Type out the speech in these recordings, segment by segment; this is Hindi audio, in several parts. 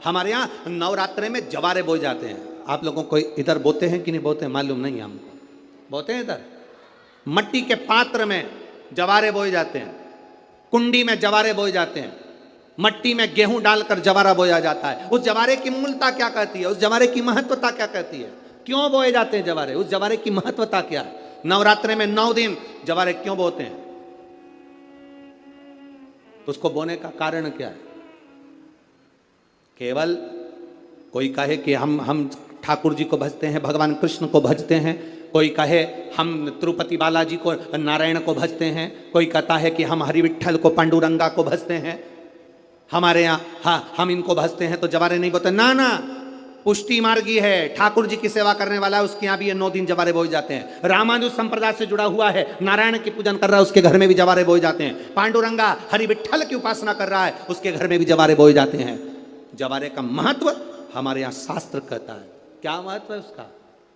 हमारे यहाँ नवरात्रे में जवारे बोए जाते हैं। आप लोगों को इधर बोते हैं कि नहीं बोते हैं मालूम नहीं, हमको बोते हैं। इधर मट्टी के पात्र में जवारे बोए जाते हैं, कुंडी में जवारे बोए जाते हैं, मट्टी में गेहूं डालकर जवारा बोया जाता है। उस जवारे की मूलता क्या कहती है, उस जवारे की महत्वता क्या कहती है, क्यों बोए जाते हैं जवारे, उस जवारे की महत्वता क्या है? नवरात्रे में 9 दिन जवारे क्यों बोते हैं, तो उसको बोने का कारण क्या है? केवल कोई कहे कि हम ठाकुर जी को भजते हैं, भगवान कृष्ण को भजते हैं, कोई कहे हम तिरुपति बालाजी को, नारायण को भजते हैं, कोई कहता है कि हम हरि विट्ठल को, पांडुरंगा को भजते हैं, हमारे यहाँ हाँ हम इनको भजते हैं तो जवारे नहीं बोते। ना ना, पुष्टि मार्गी है, ठाकुर जी की सेवा करने वाला है, उसके यहाँ भी ये 9 दिन जवारे बोए जाते हैं। रामानुज संप्रदाय से जुड़ा हुआ है, नारायण की पूजन कर रहा है, उसके घर में भी जवारे बोए जाते हैं। पांडुरंगा हरि विट्ठल की उपासना कर रहा है, उसके घर में भी जवारे बोए जाते हैं। जवारे का महत्व हमारे यहाँ शास्त्र कहता है। क्या महत्व है उसका,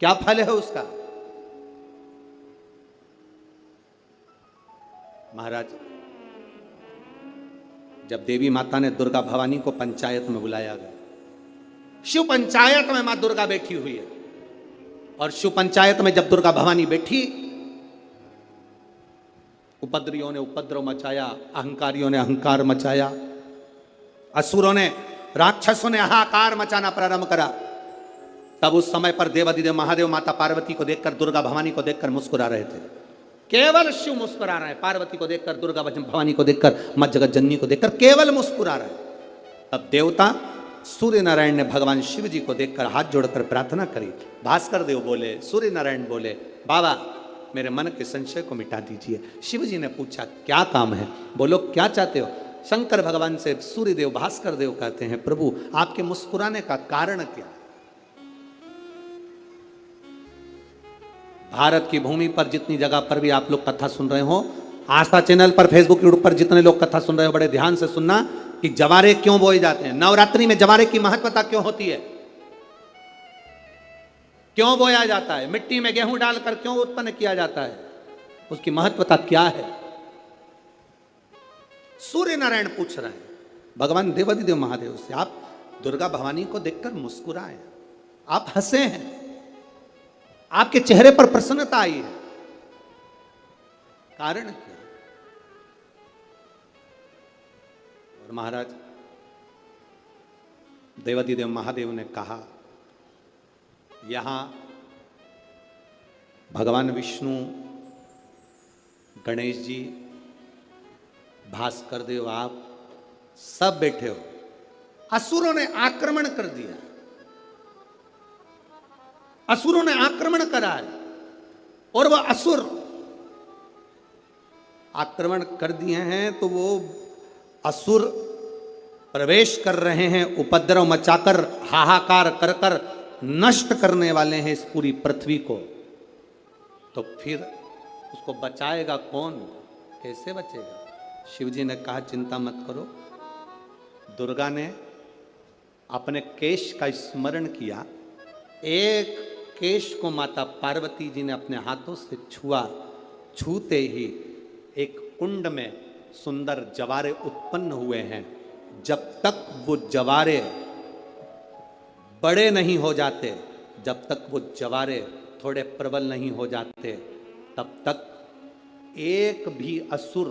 क्या फल है उसका? महाराज, जब देवी माता ने दुर्गा भवानी को पंचायत में बुलाया गया, शिव पंचायत में मां दुर्गा बैठी हुई है, और शिव पंचायत में जब दुर्गा भवानी बैठी, उपद्रवियों ने उपद्रव मचाया, अहंकारियों ने अहंकार मचाया, असुरों ने, राक्षसों ने हाहाकार मचाना प्रारंभ करा। तब उस समय पर देवाधिदेव महादेव माता पार्वती को देखकर, दुर्गा भवानी को देखकर मुस्कुरा रहे थे। केवल शिव मुस्कुरा रहे हैं, पार्वती को देखकर, दुर्गा भवानी को देखकर, मत जगत जननी को देखकर केवल मुस्कुरा रहे हैं। तब देवता सूर्य नारायण ने भगवान शिव जी को देखकर हाथ जोड़कर प्रार्थना करी। भास्कर देव बोले, सूर्य नारायण बोले, बाबा मेरे मन के संशय को मिटा दीजिए। शिव जी ने पूछा क्या काम है, बोलो क्या चाहते हो? शंकर भगवान से सूर्य देव, भास्कर देव कहते हैं, प्रभु आपके मुस्कुराने का कारण क्या? भारत की भूमि पर जितनी जगह पर भी आप लोग कथा सुन रहे हो, आस्था चैनल पर, फेसबुक, यूट्यूब पर जितने लोग कथा सुन रहे हो, बड़े ध्यान से सुनना कि जवारे क्यों बोए जाते हैं। नवरात्रि में जवारे की महत्वता क्यों होती है, क्यों बोया जाता है, मिट्टी में गेहूं डालकर क्यों उत्पन्न किया जाता है, उसकी महत्वता क्या है? सूर्य नारायण पूछ रहे हैं भगवान देवाधिदेव महादेव से, आप दुर्गा भवानी को देखकर मुस्कुराए, आप हंसे हैं, आपके चेहरे पर प्रसन्नता आई है, कारण क्या? और महाराज देवाधिदेव महादेव ने कहा, यहां भगवान विष्णु, गणेश जी, भास्कर देव, आप सब बैठे हो। असुरों ने आक्रमण कर दिया, असुरों ने आक्रमण करा है, और वह असुर आक्रमण कर दिए हैं तो वो असुर प्रवेश कर रहे हैं, उपद्रव मचाकर, हाहाकार कर कर नष्ट करने वाले हैं इस पूरी पृथ्वी को। तो फिर उसको बचाएगा कौन, कैसे बचेगा? शिव जी ने कहा चिंता मत करो। दुर्गा ने अपने केश का स्मरण किया, एक केश को माता पार्वती जी ने अपने हाथों से छुआ, छूते ही एक कुंड में सुंदर जवारे उत्पन्न हुए हैं। जब तक वो जवारे बड़े नहीं हो जाते, जब तक वो जवारे थोड़े प्रबल नहीं हो जाते, तब तक एक भी असुर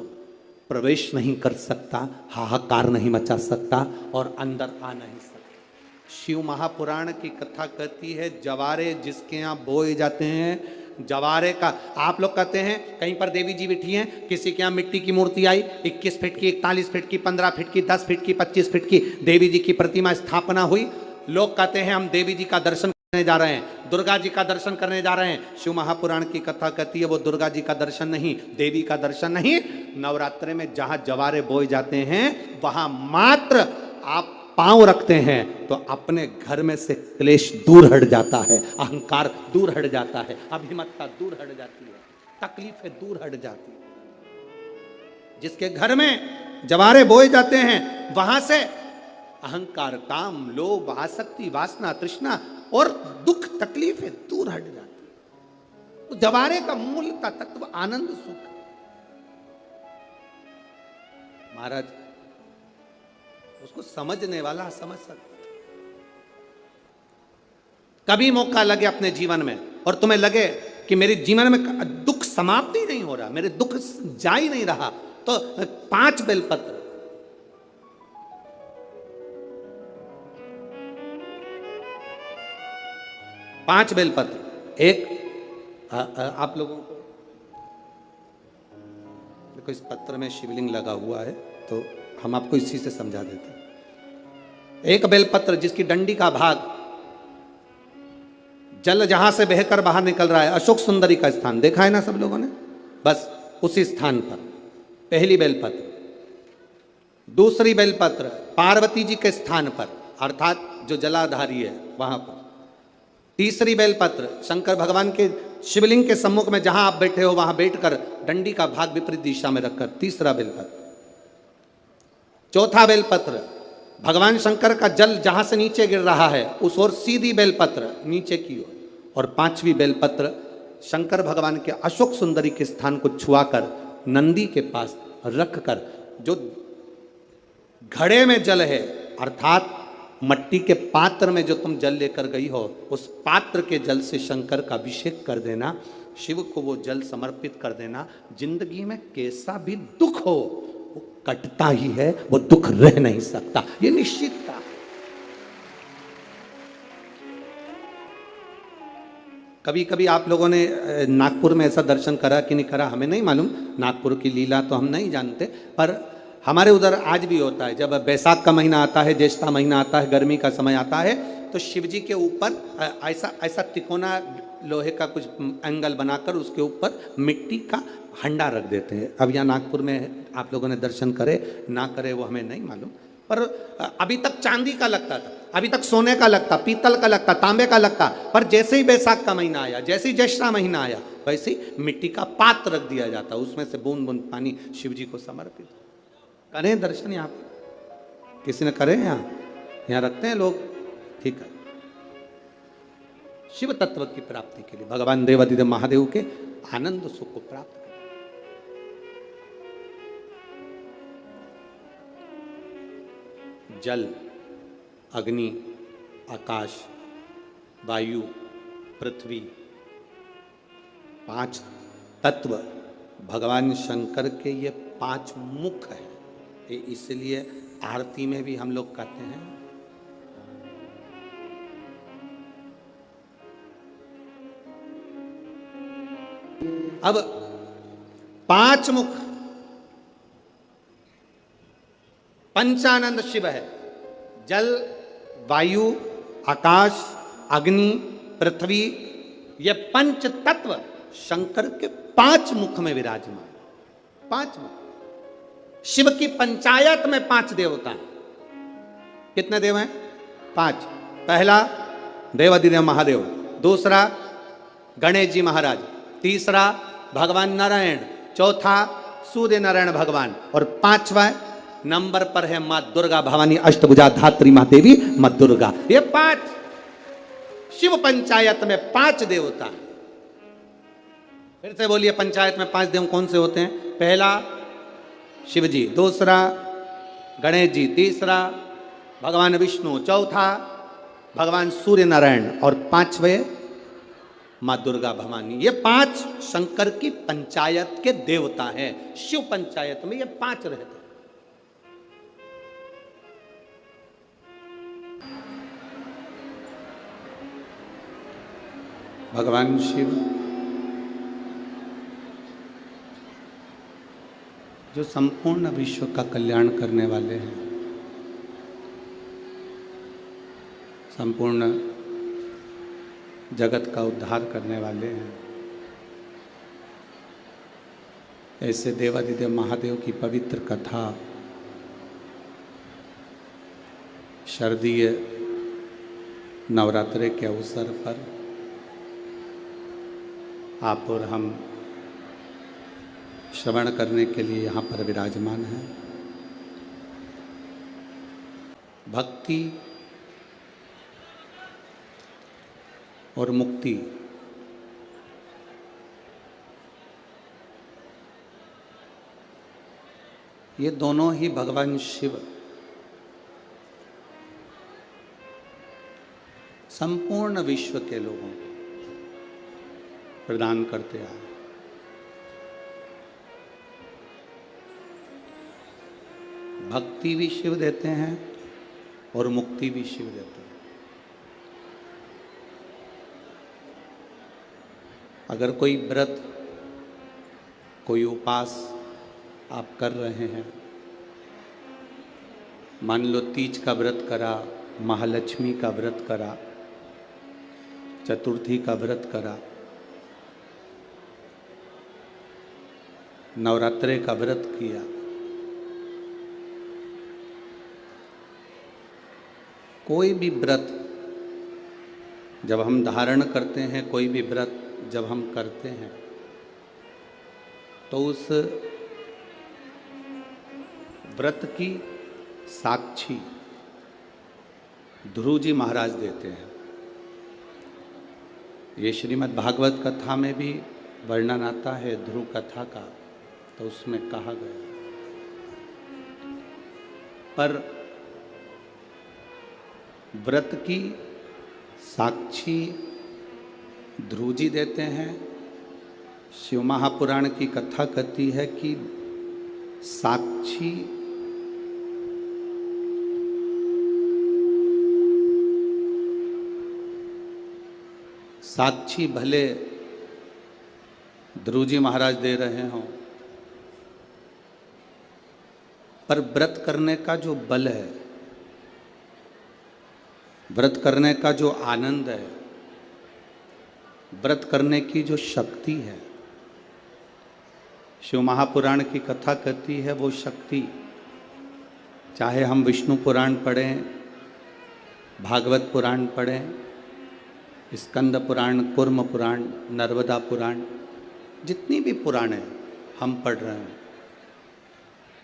प्रवेश नहीं कर सकता, हाहाकार नहीं मचा सकता और अंदर आ नहीं सकता। शिव महापुराण की कथा कहती है, जवारे जिसके यहाँ बोए जाते हैं, जवारे का, आप लोग कहते हैं कहीं पर देवी जी बैठी हैं, किसी के यहाँ मिट्टी की मूर्ति आई, 21 फीट की, 41 फीट की, 15 फीट की, 10 फीट की, 25 फीट की देवी जी की प्रतिमा स्थापना हुई। लोग कहते हैं हम देवी जी का दर्शन करने जा रहे हैं, दुर्गा जी का दर्शन करने जा रहे हैं। शिव महापुराण की कथा कहती है वो दुर्गा जी का दर्शन नहीं, देवी का दर्शन नहीं। नवरात्रे में जहां जवारे बोए जाते हैं वहां मात्र आप पांव रखते हैं तो अपने घर में से क्लेश दूर हट जाता है, अहंकार दूर हट जाता है, अभिमतता दूर हट जाती है, तकलीफें दूर हट जाती है। जिसके घर में जवारे बोए जाते हैं वहां से अहंकार, काम, लोभ, आसक्ति, वासना, तृष्णा और दुख, तकलीफें दूर हट जाती है। तो जवारे का मूल का तत्व आनंद, सुख। महाराज उसको समझने वाला समझ सकता है। कभी मौका लगे अपने जीवन में और तुम्हें लगे कि मेरे जीवन में दुख समाप्त ही नहीं हो रहा, मेरे दुख जा ही नहीं रहा, तो 5 बेलपत्र, 5 बेलपत्र। एक आप लोगों को देखो, इस पत्र में शिवलिंग लगा हुआ है, तो हम आपको इसी से समझा देते हैं। एक बेलपत्र जिसकी डंडी का भाग जल जहां से बहकर बाहर निकल रहा है, अशोक सुंदरी का स्थान देखा है ना सब लोगों ने, बस उसी स्थान पर पहली बेलपत्र। दूसरी बेलपत्र पार्वती जी के स्थान पर, अर्थात जो जलाधारी है वहां पर। तीसरी बेलपत्र शंकर भगवान के शिवलिंग के सम्मुख में जहां आप बैठे हो वहां बैठकर डंडी का भाग विपरीत दिशा में रखकर, तीसरा बेलपत्र। चौथा बेलपत्र भगवान शंकर का जल जहां से नीचे गिर रहा है उस ओर सीधी बेलपत्र नीचे की ओर। और 5वीं बेलपत्र शंकर भगवान के अशोक सुंदरी के स्थान को छुआकर नंदी के पास रखकर, जो घड़े में जल है अर्थात मट्टी के पात्र में जो तुम जल लेकर गई हो, उस पात्र के जल से शंकर का अभिषेक कर देना, शिव को वो जल समर्पित कर देना। जिंदगी में कैसा भी दुख हो वो कटता ही है, वो दुख रह नहीं सकता, ये निश्चित था। कभी कभी आप लोगों ने नागपुर में ऐसा दर्शन करा कि नहीं करा हमें नहीं मालूम, नागपुर की लीला तो हम नहीं जानते, पर हमारे उधर आज भी होता है। जब बैसाख का महीना आता है, ज्येष्ठा महीना आता है, गर्मी का समय आता है, तो शिव जी के ऊपर ऐसा तिकोना लोहे का कुछ एंगल बनाकर उसके ऊपर मिट्टी का हंडा रख देते हैं। अब यहाँ नागपुर में आप लोगों ने दर्शन करे ना करे वो हमें नहीं मालूम, पर अभी तक चांदी का लगता था, अभी तक सोने का लगता, पीतल का लगता, तांबे का लगता, पर जैसे ही बैसाख का महीना आया, जैसे ही ज्येष्ठा महीना आया, वैसे ही मिट्टी का पात्र रख दिया जाता, उसमें से बूंद बूंद पानी शिव जी को समर्पित। करें दर्शन यहाँ पर, किसी ने करे यहाँ रखते हैं लोग, ठीक है। शिव तत्व की प्राप्ति के लिए भगवान देवादिदेव महादेव के आनंद सुख को प्राप्त करें। जल, अग्नि, आकाश, वायु, पृथ्वी, 5 तत्व भगवान शंकर के ये 5 मुख है। इसलिए आरती में भी हम लोग कहते हैं अब 5 मुख पंचानंद शिव है। जल, वायु, आकाश, अग्नि, पृथ्वी, ये 5 तत्व शंकर के 5 मुख में विराजमान। 5 मुख। शिव की पंचायत में 5 देवता हैं। कितने देव हैं? 5। पहला देवादिदेव महादेव, दूसरा गणेश जी महाराज, तीसरा भगवान नारायण, चौथा सूर्य नारायण भगवान, और 5वां नंबर पर है मां दुर्गा भवानी अष्टभुजा धात्री मां देवी मां दुर्गा। ये 5 शिव पंचायत में 5 देवता। फिर से बोलिए, पंचायत में 5 देव कौन से होते हैं? पहला शिव जी, दूसरा गणेश जी, तीसरा भगवान विष्णु, चौथा भगवान सूर्य नारायण, और 5वें मां दुर्गा भवानी। ये 5 शंकर की पंचायत के देवता हैं। शिव पंचायत में ये 5 रहते हैं। भगवान शिव जो संपूर्ण विश्व का कल्याण करने वाले हैं, संपूर्ण जगत का उद्धार करने वाले हैं, ऐसे देवादिदेव महादेव की पवित्र कथा शारदीय नवरात्रे के अवसर पर आप और हम श्रवण करने के लिए यहाँ पर विराजमान हैं। भक्ति और मुक्ति ये दोनों ही भगवान शिव संपूर्ण विश्व के लोगों को प्रदान करते आए। भक्ति भी शिव देते हैं और मुक्ति भी शिव देते हैं। अगर कोई व्रत, कोई उपास आप कर रहे हैं, मान लो तीज का व्रत करा, महालक्ष्मी का व्रत करा, चतुर्थी का व्रत करा, नवरात्रे का व्रत किया, कोई भी व्रत जब हम धारण करते हैं, कोई भी व्रत जब हम करते हैं, तो उस व्रत की साक्षी ध्रुव जी महाराज देते हैं। ये श्रीमद् भागवत कथा में भी वर्णन आता है ध्रुव कथा का, तो उसमें कहा गया। पर व्रत की साक्षी ध्रुव जी देते हैं। शिव महापुराण की कथा कहती है कि साक्षी भले ध्रुव जी महाराज दे रहे हों, पर व्रत करने का जो बल है, व्रत करने का जो आनंद है, व्रत करने की जो शक्ति है, शिव महापुराण की कथा कहती है वो शक्ति, चाहे हम विष्णु पुराण पढ़ें, भागवत पुराण पढ़ें, स्कंद पुराण, कूर्म पुराण, नर्मदा पुराण, जितनी भी पुराण हैं हम पढ़ रहे हैं,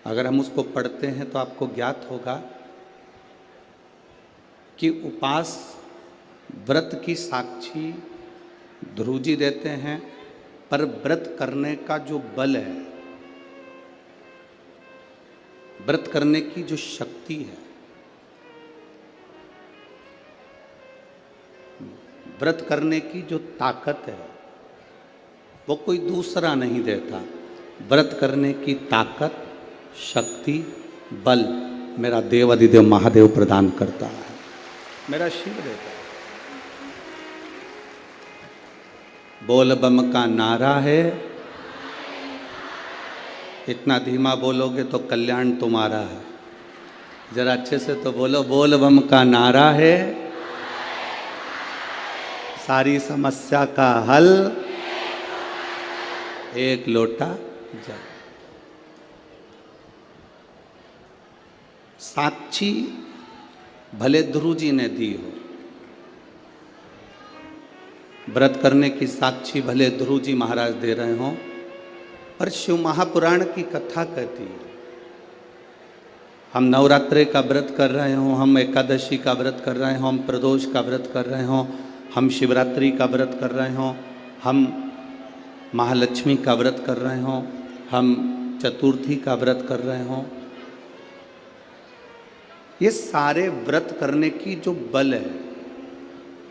अगर हम उसको पढ़ते हैं तो आपको ज्ञात होगा कि उपास व्रत की साक्षी ध्रुव जी देते हैं, पर व्रत करने का जो बल है, व्रत करने की जो शक्ति है, व्रत करने की जो ताकत है, वो कोई दूसरा नहीं देता। व्रत करने की ताकत, शक्ति, बल मेरा देव अधिदेव महादेव प्रदान करता है, मेरा शिव देता है। बोल बम का नारा है, इतना धीमा बोलोगे तो कल्याण तुम्हारा है। जरा अच्छे से तो बोलो, बोल बम का नारा है, सारी समस्या का हल एक लोटा जल। साक्षी भले ध्रुव जी ने दी हो, व्रत करने की साक्षी भले ध्रुव जी महाराज दे रहे हों, पर शिव महापुराण की कथा कहती है, हम नवरात्रे का व्रत कर रहे हों, हम एकादशी का व्रत कर रहे हों, हम प्रदोष का व्रत कर रहे हों, हम शिवरात्रि का व्रत कर रहे हों, हम महालक्ष्मी का व्रत कर रहे हों, हम चतुर्थी का व्रत कर रहे हों, ये सारे व्रत करने की जो बल है,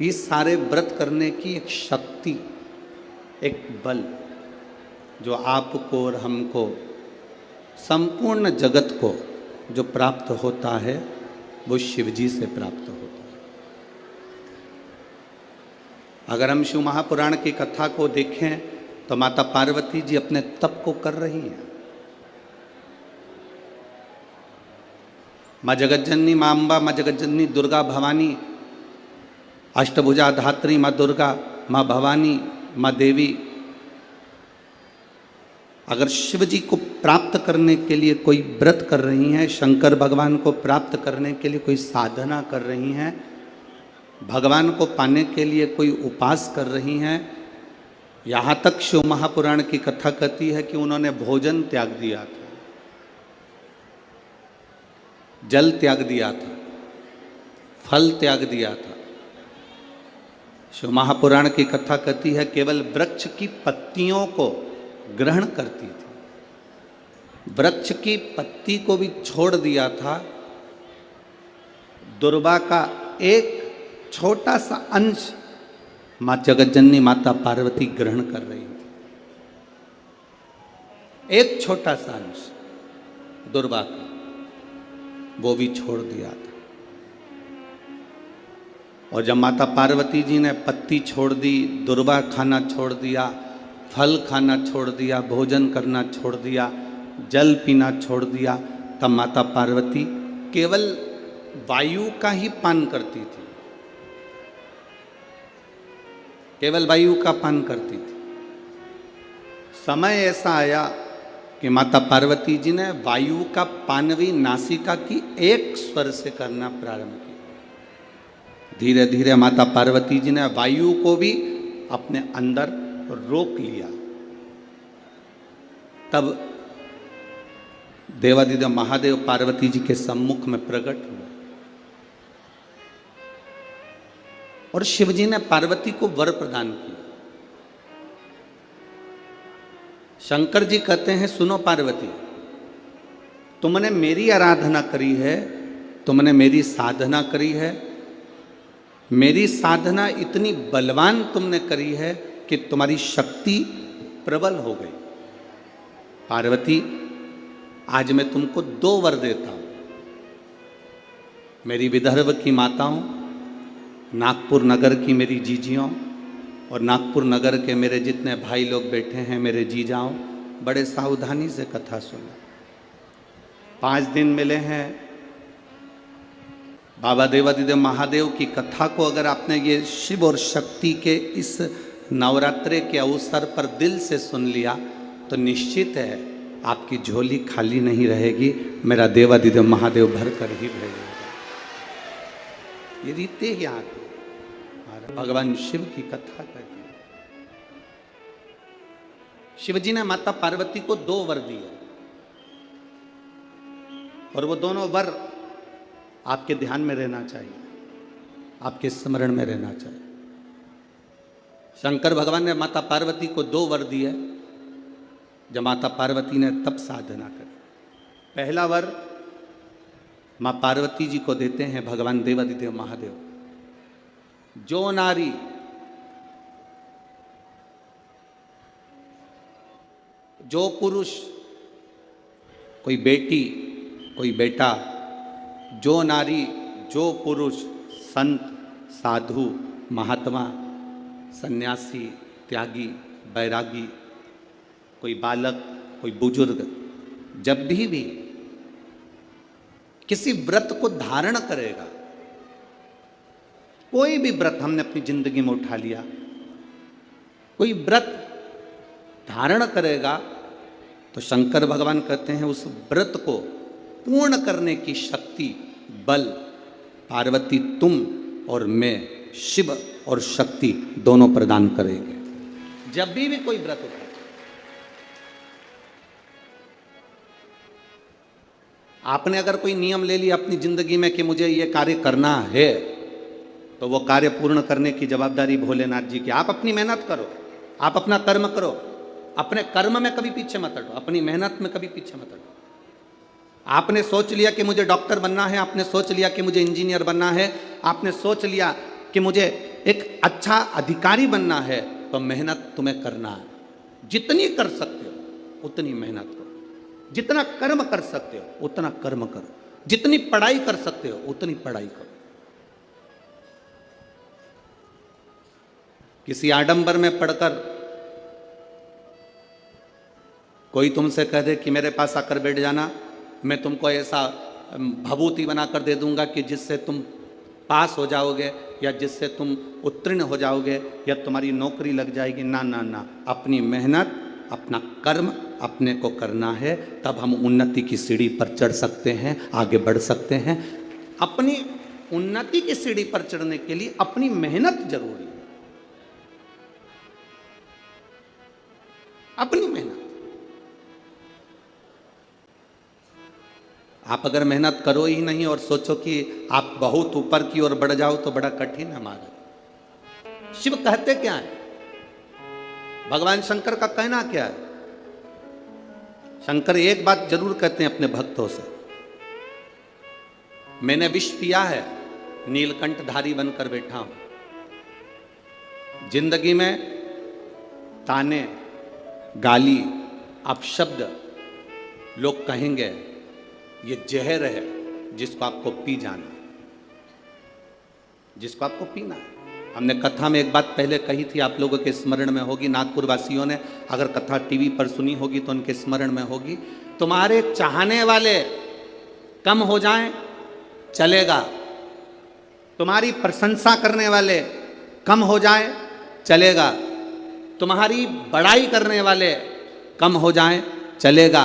ये सारे व्रत करने की एक शक्ति, एक बल जो आपको और हमको, संपूर्ण जगत को जो प्राप्त होता है, वो शिव जी से प्राप्त होता है। अगर हम शिव महापुराण की कथा को देखें तो माता पार्वती जी अपने तप को कर रही हैं। माँ जगज्जननी, माँ अम्बा, माँ जगज्जननी दुर्गा भवानी, अष्टभुजा धात्री माँ दुर्गा, माँ भवानी, माँ देवी, अगर शिव जी को प्राप्त करने के लिए कोई व्रत कर रही हैं, शंकर भगवान को प्राप्त करने के लिए कोई साधना कर रही हैं, भगवान को पाने के लिए कोई उपास कर रही हैं, यहाँ तक शिव महापुराण की कथा कहती है कि उन्होंने भोजन त्याग दिया था, जल त्याग दिया था, फल त्याग दिया था। शिव महापुराण की कथा कहती है केवल वृक्ष की पत्तियों को ग्रहण करती थी, वृक्ष की पत्ती को भी छोड़ दिया था। दुर्वा का एक छोटा सा अंश मां जगतजननी माता पार्वती ग्रहण कर रही थी। एक छोटा सा अंश दुर्वा का, वो भी छोड़ दिया था। और जब माता पार्वती जी ने पत्ती छोड़ दी, दुर्वा खाना छोड़ दिया, फल खाना छोड़ दिया, भोजन करना छोड़ दिया, जल पीना छोड़ दिया, तब माता पार्वती केवल वायु का ही पान करती थी, केवल वायु का पान करती थी। समय ऐसा आया कि माता पार्वती जी ने वायु का पान भी नासिका की एक स्वर से करना प्रारंभ किया। धीरे धीरे माता पार्वती जी ने वायु को भी अपने अंदर रोक लिया। तब देवादिदेव महादेव पार्वती जी के सम्मुख में प्रकट हुए और शिवजी ने पार्वती को वर प्रदान किया। शंकर जी कहते हैं, सुनो पार्वती, तुमने मेरी आराधना करी है, तुमने मेरी साधना करी है, मेरी साधना इतनी बलवान तुमने करी है कि तुम्हारी शक्ति प्रबल हो गई। पार्वती, आज मैं तुमको 2 वर देता हूं। मेरी विदर्भ की माताओं, नागपुर नगर की मेरी जीजियों और नागपुर नगर के मेरे जितने भाई लोग बैठे हैं, मेरे जीजाओं, बड़े सावधानी से कथा सुनो। 5 दिन मिले हैं। बाबा देवादिदेव महादेव की कथा को अगर आपने ये शिव और शक्ति के इस नवरात्रे के अवसर पर दिल से सुन लिया तो निश्चित है आपकी झोली खाली नहीं रहेगी, मेरा देवादिदेव महादेव भर कर ही भेजेगा। ये रीते ही यहाँ भगवान शिव की कथा कहती है। शिवजी ने माता पार्वती को 2 वर दिए और वो दोनों वर आपके ध्यान में रहना चाहिए, आपके स्मरण में रहना चाहिए। शंकर भगवान ने माता पार्वती को 2 वर दिए जब माता पार्वती ने तप साधना करी। पहला वर मां पार्वती जी को देते हैं भगवान देवादिदेव महादेव, जो नारी जो पुरुष, कोई बेटी कोई बेटा, जो नारी जो पुरुष, संत साधु महात्मा सन्यासी त्यागी बैरागी, कोई बालक कोई बुजुर्ग, जब भी किसी व्रत को धारण करेगा, कोई भी व्रत हमने अपनी जिंदगी में उठा लिया, कोई व्रत धारण करेगा तो शंकर भगवान कहते हैं उस व्रत को पूर्ण करने की शक्ति बल पार्वती तुम और मैं, शिव और शक्ति दोनों प्रदान करेंगे। जब भी कोई व्रत उठे, आपने अगर कोई नियम ले लिया अपनी जिंदगी में कि मुझे ये कार्य करना है, तो वो कार्य पूर्ण करने की जवाबदारी भोलेनाथ जी की। आप अपनी मेहनत करो, आप अपना कर्म करो, अपने कर्म में कभी पीछे मत हटो, अपनी मेहनत में कभी पीछे मत हटो। आपने सोच लिया कि मुझे डॉक्टर बनना है, आपने सोच लिया कि मुझे इंजीनियर बनना है, आपने सोच लिया कि मुझे एक अच्छा अधिकारी बनना है, तो मेहनत तुम्हें करना है। जितनी कर सकते हो उतनी मेहनत करो, जितना कर्म कर सकते हो उतना कर्म करो, जितनी पढ़ाई कर सकते हो उतनी पढ़ाई करो। किसी आडंबर में पढ़कर कोई तुमसे कह दे कि मेरे पास आकर बैठ जाना, मैं तुमको ऐसा भभूति बनाकर दे दूंगा कि जिससे तुम पास हो जाओगे या जिससे तुम उत्तीर्ण हो जाओगे या तुम्हारी नौकरी लग जाएगी। ना ना ना, अपनी मेहनत अपना कर्म अपने को करना है, तब हम उन्नति की सीढ़ी पर चढ़ सकते हैं, आगे बढ़ सकते हैं। अपनी उन्नति की सीढ़ी पर चढ़ने के लिए अपनी मेहनत जरूरी है, अपनी मेहनत। आप अगर मेहनत करो ही नहीं और सोचो कि आप बहुत ऊपर की ओर बढ़ जाओ तो बड़ा कठिन है मार्ग। शिव कहते क्या है, भगवान शंकर का कहना क्या है? शंकर एक बात जरूर कहते हैं अपने भक्तों से, मैंने विष पिया है नीलकंठधारी बनकर बैठा हूं। जिंदगी में ताने, गाली, अपशब्द लोग कहेंगे, ये जहर है जिसको आपको पी जाना, जिसको आपको पीना है। हमने कथा में एक बात पहले कही थी, आप लोगों के स्मरण में होगी, नागपुर वासियों ने अगर कथा टीवी पर सुनी होगी तो उनके स्मरण में होगी। तुम्हारे चाहने वाले कम हो जाएं चलेगा, तुम्हारी प्रशंसा करने वाले कम हो जाएं चलेगा, तुम्हारी बड़ाई करने वाले कम हो जाएं चलेगा,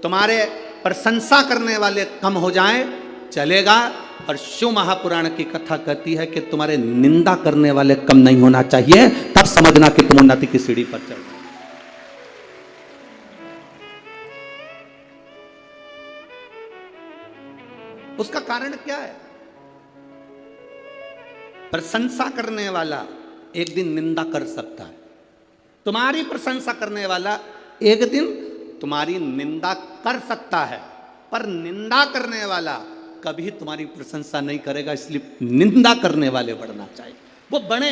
तुम्हारे प्रशंसा करने वाले कम हो जाएं चलेगा। और शिव महापुराण की कथा कहती है कि तुम्हारे निंदा करने वाले कम नहीं होना चाहिए, तब समझना कि तुम उन्नति की सीढ़ी पर चढ़ रहे। उसका कारण क्या है? प्रशंसा करने वाला एक दिन निंदा कर सकता है, तुम्हारी प्रशंसा करने वाला एक दिन तुम्हारी निंदा कर सकता है, पर निंदा करने वाला कभी तुम्हारी प्रशंसा नहीं करेगा। इसलिए निंदा करने वाले बढ़ना चाहिए, वो बढ़े,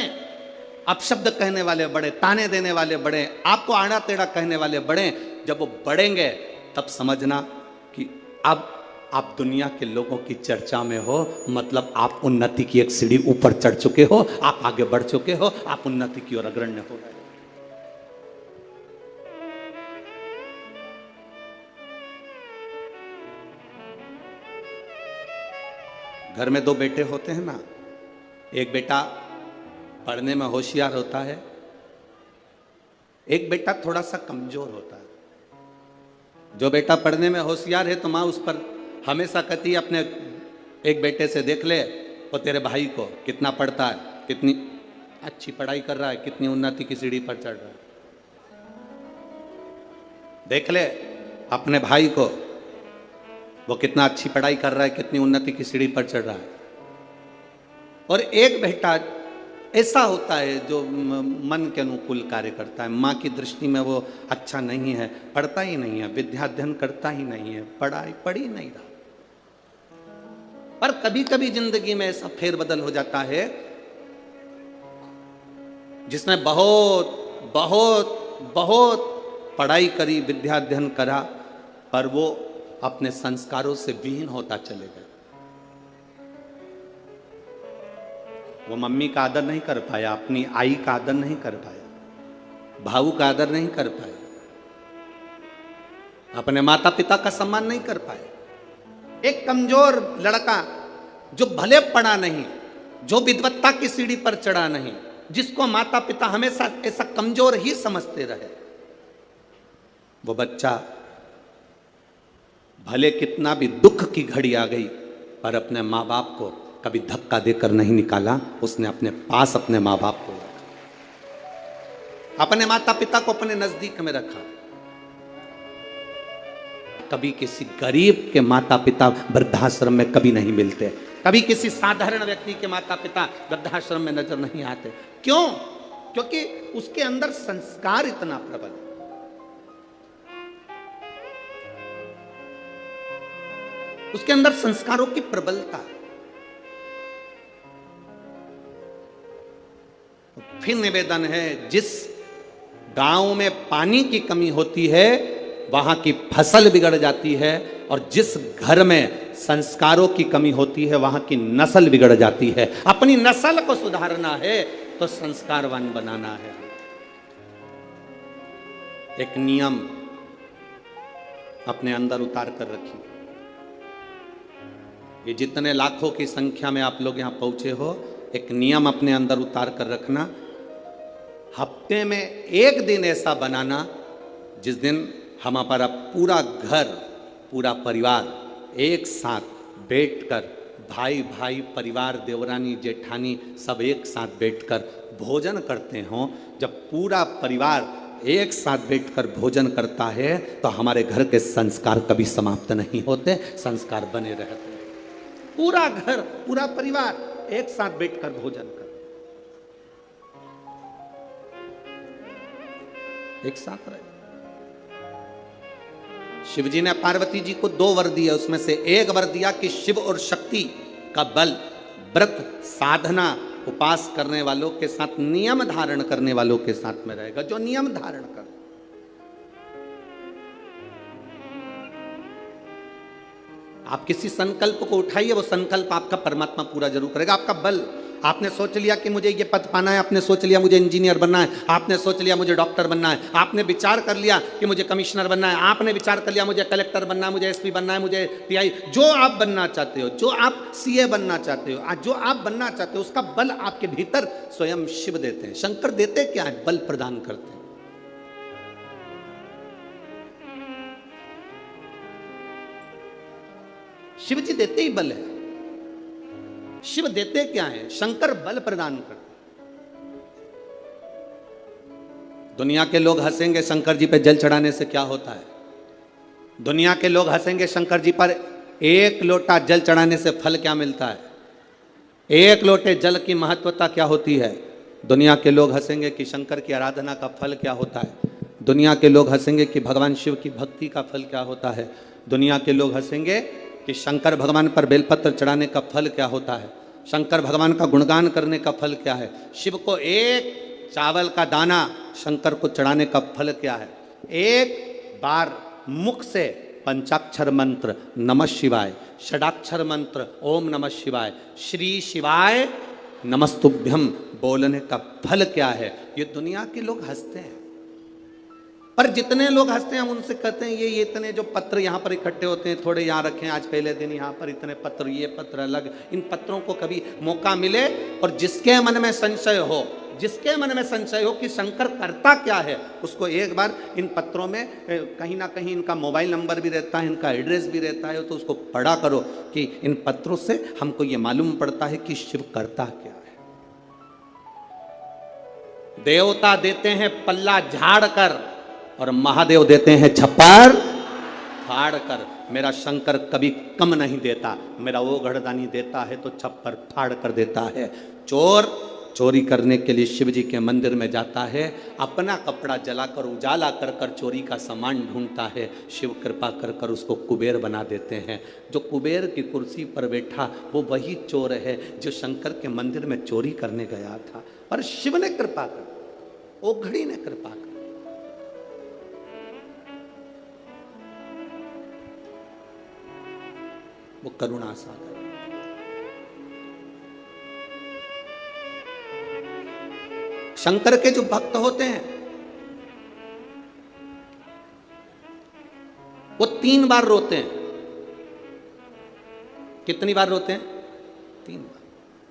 अपशब्द कहने वाले बढ़े, ताने देने वाले बढ़े, आपको आड़ा टेढ़ा कहने वाले बढ़े। जब वो बढ़ेंगे तब समझना कि अब आप दुनिया के लोगों की चर्चा में हो, मतलब आप उन्नति की एक सीढ़ी ऊपर चढ़ चुके हो, आप आगे बढ़ चुके हो, आप उन्नति की ओर अग्रण्य हो रहे हो। घर में दो बेटे होते हैं ना, एक बेटा पढ़ने में होशियार होता है, एक बेटा थोड़ा सा कमजोर होता है। जो बेटा पढ़ने में होशियार है तो माँ उस पर हमेशा कहती है, अपने एक बेटे से देख ले वो तेरे भाई को कितना पढ़ता है, कितनी अच्छी पढ़ाई कर रहा है, कितनी उन्नति की सीढ़ी पर चढ़ रहा है। देख ले अपने भाई को, वो कितना अच्छी पढ़ाई कर रहा है, कितनी उन्नति की सीढ़ी पर चढ़ रहा है। और एक बेटा ऐसा होता है जो मन के अनुकूल कार्य करता है, माँ की दृष्टि में वो अच्छा नहीं है, पढ़ता ही नहीं है, विद्याध्ययन करता ही नहीं है, पढ़ ही नहीं रहा। पर कभी कभी जिंदगी में ऐसा फेरबदल हो जाता है जिसने बहुत बहुत बहुत पढ़ाई करी, विद्याध्ययन करा, पर वो अपने संस्कारों से विहीन होता चले गए। वो मम्मी का आदर नहीं कर पाया, अपनी आई का आदर नहीं कर पाया, भाऊ का आदर नहीं कर पाया, अपने माता पिता का सम्मान नहीं कर पाया। एक कमजोर लड़का जो भले पढ़ा नहीं, जो विद्वत्ता की सीढ़ी पर चढ़ा नहीं, जिसको माता पिता हमेशा ऐसा कमजोर ही समझते रहे, वो बच्चा भले कितना भी दुख की घड़ी आ गई पर अपने माँ बाप को कभी धक्का देकर नहीं निकाला, उसने अपने पास अपने माँ बाप को रखा, अपने माता पिता को अपने नजदीक में रखा। कभी किसी गरीब के माता पिता वृद्धाश्रम में कभी नहीं मिलते, कभी किसी साधारण व्यक्ति के माता पिता वृद्धाश्रम में नजर नहीं आते। क्यों? क्योंकि उसके अंदर संस्कार इतना प्रबल है। उसके अंदर संस्कारों की प्रबलता है। फिर निवेदन है, जिस गांव में पानी की कमी होती है वहां की फसल बिगड़ जाती है, और जिस घर में संस्कारों की कमी होती है वहां की नस्ल बिगड़ जाती है। अपनी नस्ल को सुधारना है तो संस्कारवान बनाना है। एक नियम अपने अंदर उतार कर रखिए। ये जितने लाखों की संख्या में आप लोग यहां पहुंचे हो, एक नियम अपने अंदर उतार कर रखना। हफ्ते में एक दिन ऐसा बनाना जिस दिन हमारा पूरा घर, पूरा परिवार एक साथ बैठकर, भाई भाई, परिवार, देवरानी, जेठानी सब एक साथ बैठकर भोजन करते हों। जब पूरा परिवार एक साथ बैठकर भोजन करता है तो हमारे घर के संस्कार कभी समाप्त नहीं होते, संस्कार बने रहते हैं। पूरा घर, पूरा परिवार एक साथ बैठकर भोजन कर, एक साथ रहे। शिव जी ने पार्वती जी को 2 वर दिए, उसमें से एक वर दिया कि शिव और शक्ति का बल व्रत साधना उपास करने वालों के साथ, नियम धारण करने वालों के साथ में रहेगा, जो नियम धारण कर। आप किसी संकल्प को उठाइए, वो संकल्प आपका परमात्मा पूरा जरूर करेगा। आपका बल, आपने सोच लिया कि मुझे ये पद पाना है, आपने सोच लिया मुझे इंजीनियर बनना है, आपने सोच लिया मुझे डॉक्टर बनना है, आपने विचार कर लिया कि मुझे कमिश्नर बनना है, आपने विचार कर लिया मुझे कलेक्टर बनना है, मुझे एसपी बनना है, मुझे टीआई, जो आप बनना चाहते हो, जो आप सीए बनना चाहते हो, जो आप बनना चाहते हो, उसका बल आपके भीतर स्वयं शिव देते हैं। शंकर देते क्या है? बल प्रदान करते हैं। शिव जी देते ही बल है। शिव देते क्या है? शंकर बल प्रदान करते। दुनिया के लोग हंसेंगे शंकर जी पे जल चढ़ाने से क्या होता है? दुनिया के लोग हंसेंगे शंकर जी पर एक लोटा जल चढ़ाने से फल क्या मिलता है? एक लोटे जल की महत्वता क्या होती है? दुनिया के लोग हंसेंगे कि शंकर की आराधना का फल क्या होता है। दुनिया के लोग हंसेंगे कि भगवान शिव की भक्ति का फल क्या होता है। दुनिया के लोग हंसेंगे कि शंकर भगवान पर बेलपत्र चढ़ाने का फल क्या होता है। शंकर भगवान का गुणगान करने का फल क्या है। शिव को एक चावल का दाना शंकर को चढ़ाने का फल क्या है। एक बार मुख से पंचाक्षर मंत्र नमः शिवाय, षडाक्षर मंत्र ओम नमः शिवाय, श्री शिवाय नमस्तुभ्यम बोलने का फल क्या है। ये दुनिया के लोग हंसते हैं, पर जितने लोग हंसते हैं हम उनसे कहते हैं ये इतने जो पत्र यहाँ पर इकट्ठे होते हैं, थोड़े यहाँ रखें, आज पहले दिन यहाँ पर इतने पत्र, ये पत्र अलग। इन पत्रों को कभी मौका मिले और जिसके मन में संशय हो, जिसके मन में संशय हो कि शंकर करता क्या है, उसको एक बार इन पत्रों में कहीं ना कहीं इनका मोबाइल नंबर भी रहता है, इनका एड्रेस भी रहता है, तो उसको पढ़ा करो कि इन पत्रों से हमको ये मालूम पड़ता है कि शिव करता क्या है। देवता देते हैं पल्ला झाड़ कर और महादेव देते हैं छप्पर फाड़ कर। मेरा शंकर कभी कम नहीं देता, मेरा वो घड़दानी देता है तो छप्पर फाड़ कर देता है। चोर चोरी करने के लिए शिव जी के मंदिर में जाता है, अपना कपड़ा जलाकर उजाला कर कर चोरी का सामान ढूंढता है। शिव कृपा कर कर उसको कुबेर बना देते हैं। जो कुबेर की कुर्सी पर बैठा वो वही चोर है जो शंकर के मंदिर में चोरी करने गया था, पर शिव ने कृपा कर, वो घड़ी ने कृपा कर। वो करुणा सागर। शंकर के जो भक्त होते हैं वो 3 बार रोते हैं। कितनी बार रोते हैं? 3 बार।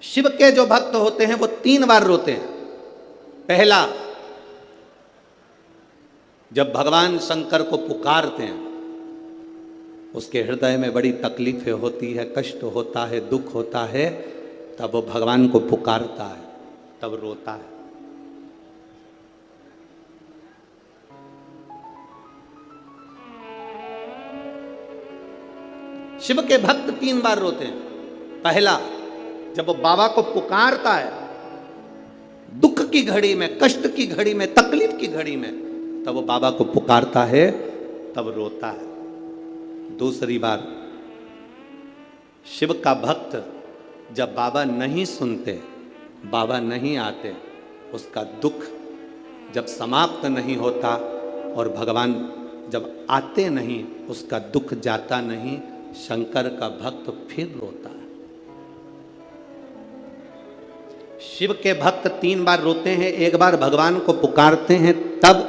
शिव के जो भक्त होते हैं वो 3 बार रोते हैं। पहला, जब भगवान शंकर को पुकारते हैं, उसके हृदय में बड़ी तकलीफें होती है, कष्ट होता है, दुख होता है, तब वो भगवान को पुकारता है, तब रोता है। शिव के भक्त 3 बार रोते हैं। पहला, जब वो बाबा को पुकारता है दुख की घड़ी में, कष्ट की घड़ी में, तकलीफ की घड़ी में, तब वो बाबा को पुकारता है, तब रोता है। दूसरी बार, शिव का भक्त जब बाबा नहीं सुनते, बाबा नहीं आते, उसका दुख जब समाप्त नहीं होता और भगवान जब आते नहीं, उसका दुख जाता नहीं, शंकर का भक्त फिर रोता है। शिव के भक्त 3 बार रोते हैं। एक बार भगवान को पुकारते हैं तब,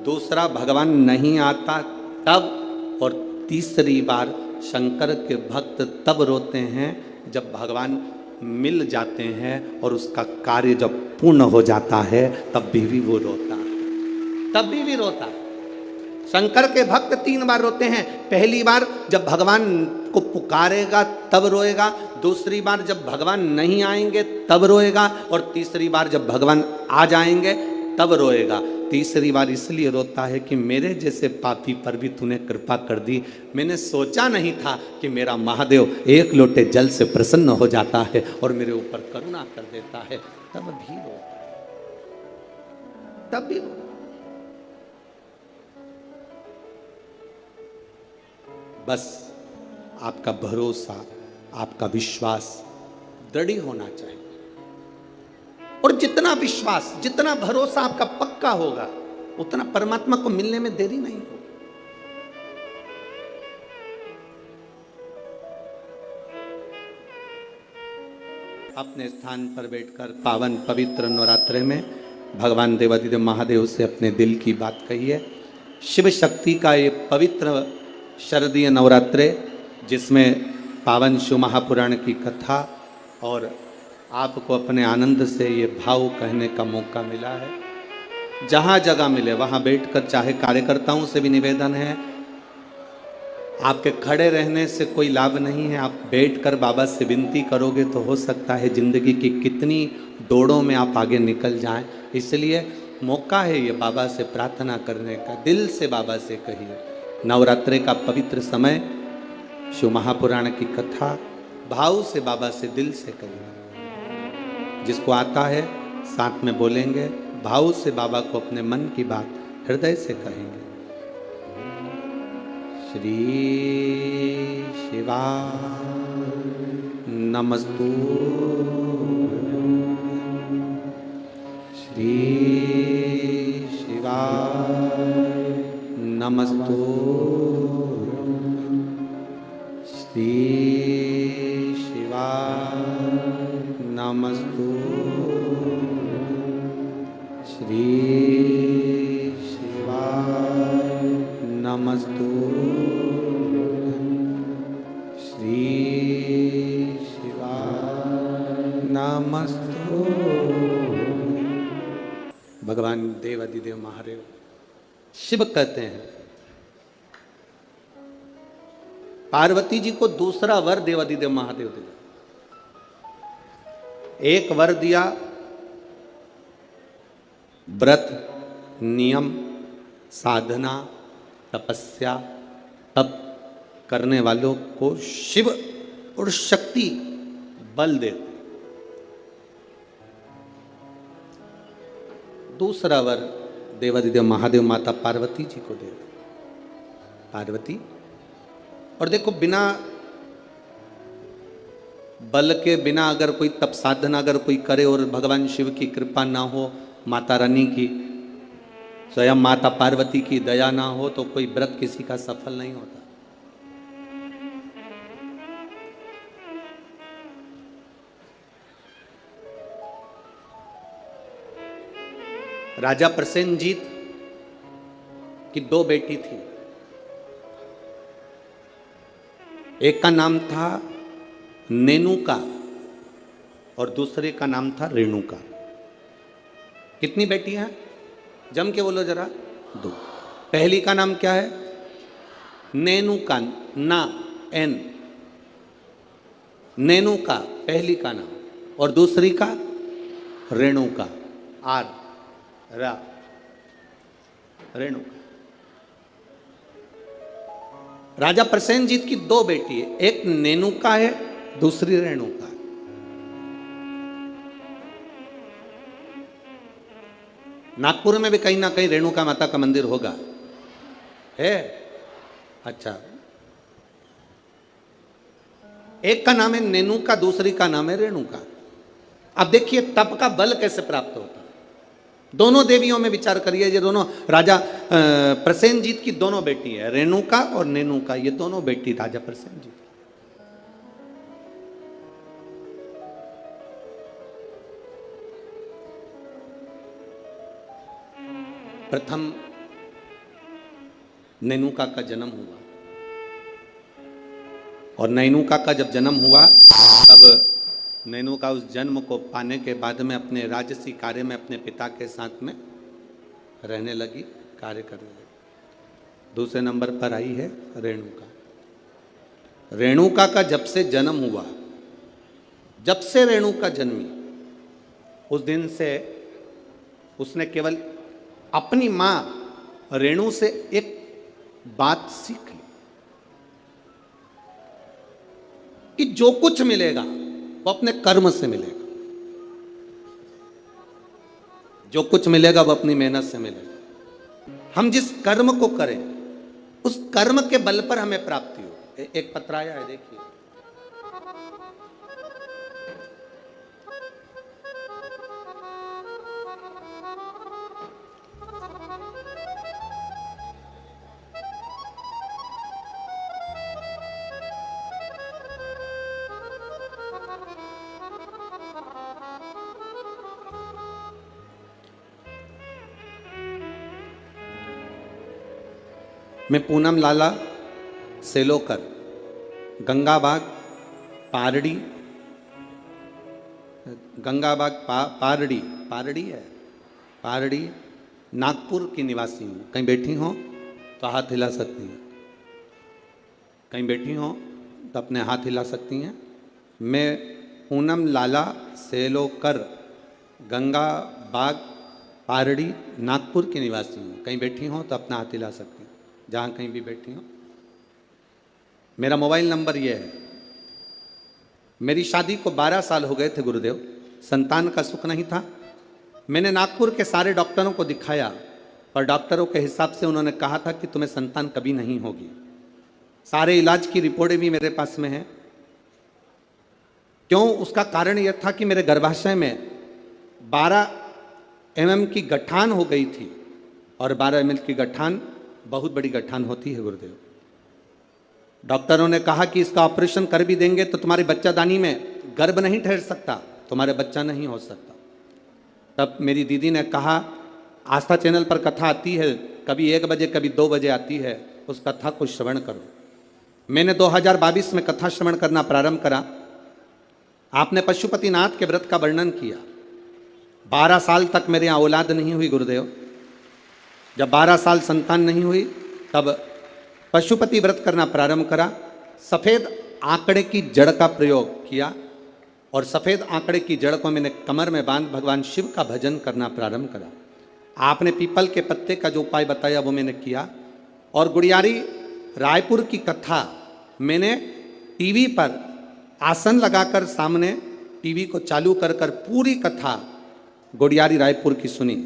दूसरा भगवान नहीं आता तब, और तीसरी बार शंकर के भक्त तब रोते हैं जब भगवान मिल जाते हैं और उसका कार्य जब पूर्ण हो जाता है, तब भी वो रोता है, तब भी रोता है। शंकर के भक्त 3 बार रोते हैं। पहली बार जब भगवान को पुकारेगा तब रोएगा, दूसरी बार जब भगवान नहीं आएंगे तब रोएगा, और तीसरी बार जब भगवान आ जाएंगे तब रोएगा। तीसरी बार इसलिए रोता है कि मेरे जैसे पापी पर भी तूने कृपा कर दी। मैंने सोचा नहीं था कि मेरा महादेव एक लोटे जल से प्रसन्न हो जाता है और मेरे ऊपर करुणा कर देता है, तब भी रोता है, तब भी रोता है। बस आपका भरोसा, आपका विश्वास दृढ़ होना चाहिए। और जितना विश्वास, जितना भरोसा आपका पक्का होगा, उतना परमात्मा को मिलने में देरी नहीं होगी। अपने स्थान पर बैठकर पावन पवित्र नवरात्रे में भगवान देवाधिदेव महादेव से अपने दिल की बात कहिए। शिव शक्ति का ये पवित्र शरदीय नवरात्रे, जिसमें पावन शिव महापुराण की कथा और आपको अपने आनंद से ये भाव कहने का मौका मिला है। जहाँ जगह मिले वहाँ बैठकर, चाहे कार्यकर्ताओं से भी निवेदन है, आपके खड़े रहने से कोई लाभ नहीं है, आप बैठकर बाबा से विनती करोगे तो हो सकता है जिंदगी की कितनी दौड़ों में आप आगे निकल जाएं। इसलिए मौका है ये बाबा से प्रार्थना करने का, दिल से बाबा से कहिए। नवरात्रे का पवित्र समय, शिव महापुराण की कथा, भाव से बाबा से दिल से कहिए। जिसको आता है साथ में बोलेंगे, भाव से बाबा को अपने मन की बात हृदय से कहेंगे। श्री शिवाय नमस्तु, श्री शिवाय नमस्तु, श्री शिवाय नमस्तु, श्री शिवाय नमस्तु, श्री शिवाय नमस्तु। भगवान देवाधिदेव महादेव शिव कहते हैं, पार्वती जी को दूसरा वर देवाधिदेव महादेव दिया। एक वर दिया व्रत, नियम, साधना, तपस्या, तप करने वालों को शिव और शक्ति बल देते। दूसरा वर देवाधिदेव महादेव माता पार्वती जी को दे। पार्वती, और देखो, बिना बल के, बिना अगर कोई तप साधना अगर कोई करे और भगवान शिव की कृपा ना हो, माता रानी की, स्वयं माता पार्वती की दया ना हो, तो कोई व्रत किसी का सफल नहीं होता। राजा प्रसेनजीत की दो बेटी थी। एक का नाम था नेनुका और दूसरे का नाम था रेणुका। कितनी बेटियां हैं? जम के बोलो जरा। दो। पहली का नाम क्या है? नेनुका, ना एन, नेनुका पहली का नाम, और दूसरी का रेणुका, आर रा, रेणुका। राजा प्रसेनजीत की दो बेटी है, एक नेनुका है, दूसरी रेणुका। नागपुर में भी कहीं ना कहीं रेणुका माता का मंदिर होगा, है? अच्छा, एक का नाम है नेनुका, दूसरी का नाम है रेणुका। अब देखिए तप का बल कैसे प्राप्त होता है। दोनों देवियों में विचार करिए। ये दोनों राजा प्रसेनजीत की दोनों बेटी है, रेणुका और नेनुका, ये दोनों बेटी राजा प्रसेनजीत। प्रथम नेनुका का जन्म हुआ, और नेनुका का जब जन्म हुआ तब नेनुका उस जन्म को पाने के बाद में अपने राजसी कार्य में अपने पिता के साथ में रहने लगी, कार्य करने लगी। दूसरे नंबर पर आई है रेणुका। रेणुका का जब से जन्म हुआ, जब से रेणुका जन्मी, उस दिन से उसने केवल अपनी मां रेणु से एक बात सीख ली कि जो कुछ मिलेगा वो अपने कर्म से मिलेगा। जो कुछ मिलेगा वो अपनी मेहनत से मिलेगा। हम जिस कर्म को करें उस कर्म के बल पर हमें प्राप्ति हो। एक पत्र आया है, देखिए। मैं पूनम लाला सेलोकर, गंगाबाग पारड़ी, गंगाबाग पारड़ी पारड़ी है, पारड़ी नागपुर की निवासी हूँ। कहीं बैठी हो तो हाथ हिला सकती हैं, कहीं बैठी हो तो अपने हाथ हिला सकती हैं। मैं पूनम लाला सेलोकर, गंगाबाग पारड़ी नागपुर की निवासी हूँ। कहीं बैठी हो तो अपना हाथ हिला सकती हैं, जहाँ कहीं भी बैठी हो। मेरा मोबाइल नंबर ये है। मेरी शादी को 12 साल हो गए थे गुरुदेव, संतान का सुख नहीं था। मैंने नागपुर के सारे डॉक्टरों को दिखाया, पर डॉक्टरों के हिसाब से उन्होंने कहा था कि तुम्हें संतान कभी नहीं होगी। सारे इलाज की रिपोर्टें भी मेरे पास में हैं। क्यों? उसका कारण यह था कि मेरे गर्भाशय में 12 mm की गठान हो गई थी, और 12 mm की गठान बहुत बड़ी गठान होती है गुरुदेव। डॉक्टरों ने कहा कि इसका ऑपरेशन कर भी देंगे तो तुम्हारी बच्चादानी में गर्भ नहीं ठहर सकता, तुम्हारे बच्चा नहीं हो सकता। तब मेरी दीदी ने कहा, आस्था चैनल पर कथा आती है, कभी 1 बजे कभी 2 बजे आती है, उस कथा को श्रवण करो। मैंने 2022 में कथा श्रवण करना प्रारंभ करा। आपने पशुपतिनाथ के व्रत का वर्णन किया। 12 साल तक मेरे यहाँ औलाद नहीं हुई गुरुदेव। जब 12 साल संतान नहीं हुई तब पशुपति व्रत करना प्रारंभ करा। सफ़ेद आंकड़े की जड़ का प्रयोग किया, और सफ़ेद आंकड़े की जड़ को मैंने कमर में बांध भगवान शिव का भजन करना प्रारंभ करा। आपने पीपल के पत्ते का जो उपाय बताया वो मैंने किया। और गुड़ियारी रायपुर की कथा मैंने टीवी पर आसन लगाकर सामने टीवी को चालू कर कर पूरी कथा गुड़ियारी रायपुर की सुनी,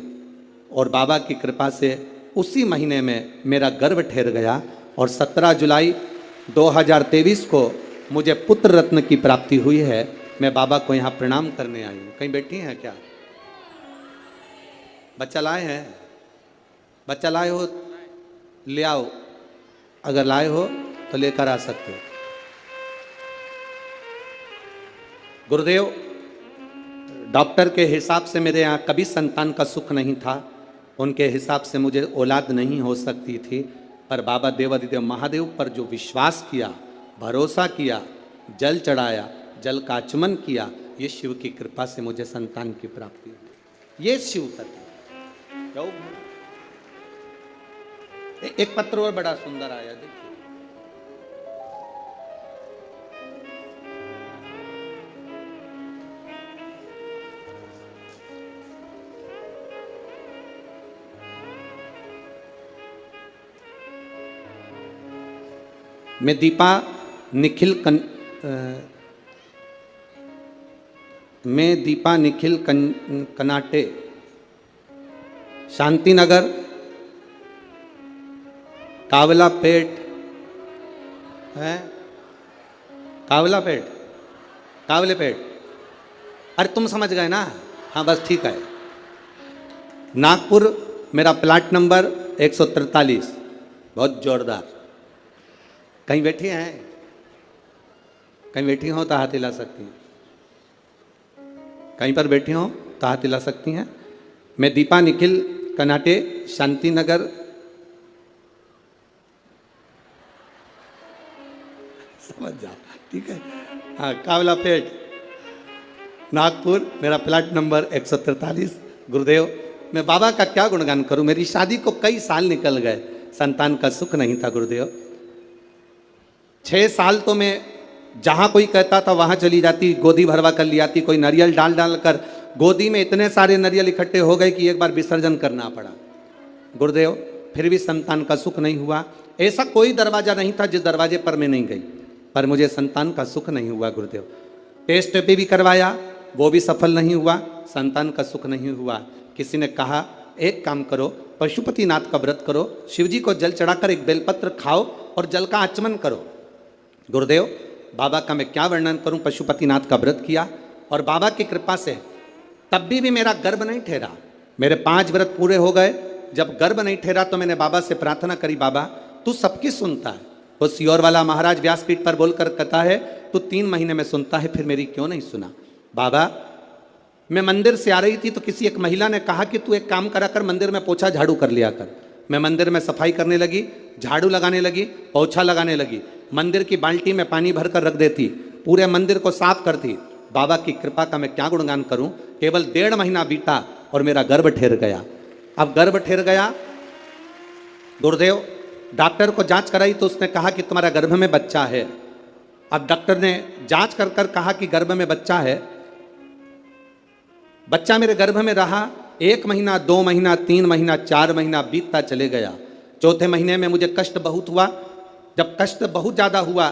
और बाबा की कृपा से उसी महीने में मेरा गर्भ ठहर गया, और 17 जुलाई 2023 को मुझे पुत्र रत्न की प्राप्ति हुई है। मैं बाबा को यहाँ प्रणाम करने आई हूँ। कहीं बैठी हैं क्या? बच्चा लाए हैं? बच्चा लाए हो ले आओ, अगर लाए हो तो लेकर आ सकते हो। गुरुदेव, डॉक्टर के हिसाब से मेरे यहाँ कभी संतान का सुख नहीं था। उनके हिसाब से मुझे औलाद नहीं हो सकती थी, पर बाबा देवाधिदेव महादेव पर जो विश्वास किया, भरोसा किया, जल चढ़ाया, जल का आचमन किया, ये शिव की कृपा से मुझे संतान की प्राप्ति हुई। ये शिव कथा। एक पत्र और बड़ा सुंदर आया, देखिए। मैं दीपा निखिल कनाटे, शांति नगर, कावलापेट है, कावलापेट, कावलेपेट। अरे तुम समझ गए ना? हाँ बस ठीक है। नागपुर मेरा प्लाट नंबर 143। बहुत जोरदार। कहीं बैठी हैं? कहीं बैठी हो तो हाथ हिला सकती हैं। कहीं पर बैठी हो तो हाथ हिला सकती हैं। मैं दीपा निखिल कनाटे, शांति नगर, समझ जाओ, ठीक है। हाँ, कावलापेट, नागपुर, मेरा प्लाट नंबर 143। गुरुदेव, मैं बाबा का क्या गुणगान करूं? मेरी शादी को कई साल निकल गए, संतान का सुख नहीं था गुरुदेव। 6 साल तो मैं जहाँ कोई कहता था वहाँ चली जाती, गोदी भरवा कर ले आती। कोई नारियल डाल डाल कर गोदी में इतने सारे नारियल इकट्ठे हो गए कि एक बार विसर्जन करना पड़ा गुरुदेव। फिर भी संतान का सुख नहीं हुआ। ऐसा कोई दरवाजा नहीं था जिस दरवाजे पर मैं नहीं गई, पर मुझे संतान का सुख नहीं हुआ गुरुदेव। टेस्ट पे भी करवाया, वो भी सफल नहीं हुआ, संतान का सुख नहीं हुआ। किसी ने कहा एक काम करो, पशुपतिनाथ का व्रत करो, शिवजी को जल चढ़ाकर एक बेलपत्र खाओ और जल का आचमन करो। गुरुदेव, बाबा का मैं क्या वर्णन करूं। पशुपतिनाथ का व्रत किया और बाबा की कृपा से तब भी मेरा गर्भ नहीं ठहरा। मेरे 5 व्रत पूरे हो गए। जब गर्भ नहीं ठहरा तो मैंने बाबा से प्रार्थना करी, बाबा तू सबकी सुनता है। वो सियोर वाला महाराज व्यासपीठ पर बोलकर कहता है तू 3 महीने में सुनता है, फिर मेरी क्यों नहीं सुना। बाबा, मैं मंदिर से आ रही थी तो किसी एक महिला ने कहा कि तू एक काम करा कर, मंदिर में पोछा झाड़ू कर लिया कर। मैं मंदिर में सफाई करने लगी, झाड़ू लगाने लगी, पोछा लगाने लगी, मंदिर की बाल्टी में पानी भरकर रख देती, पूरे मंदिर को साफ करती। बाबा की कृपा का मैं क्या गुणगान करूं। केवल 1.5 महीना बीता और मेरा गर्भ ठहर गया। अब गर्भ ठहर गया, गुरुदेव डॉक्टर को जांच कराई तो उसने कहा कि तुम्हारा गर्भ में बच्चा है। अब डॉक्टर ने जांच कर कर कहा कि गर्भ में बच्चा है। बच्चा मेरे गर्भ में रहा 1 महीना, 2 महीना, 3 महीना, 4 महीना बीतता चले गया। चौथे महीने में मुझे कष्ट बहुत हुआ। जब कष्ट बहुत ज़्यादा हुआ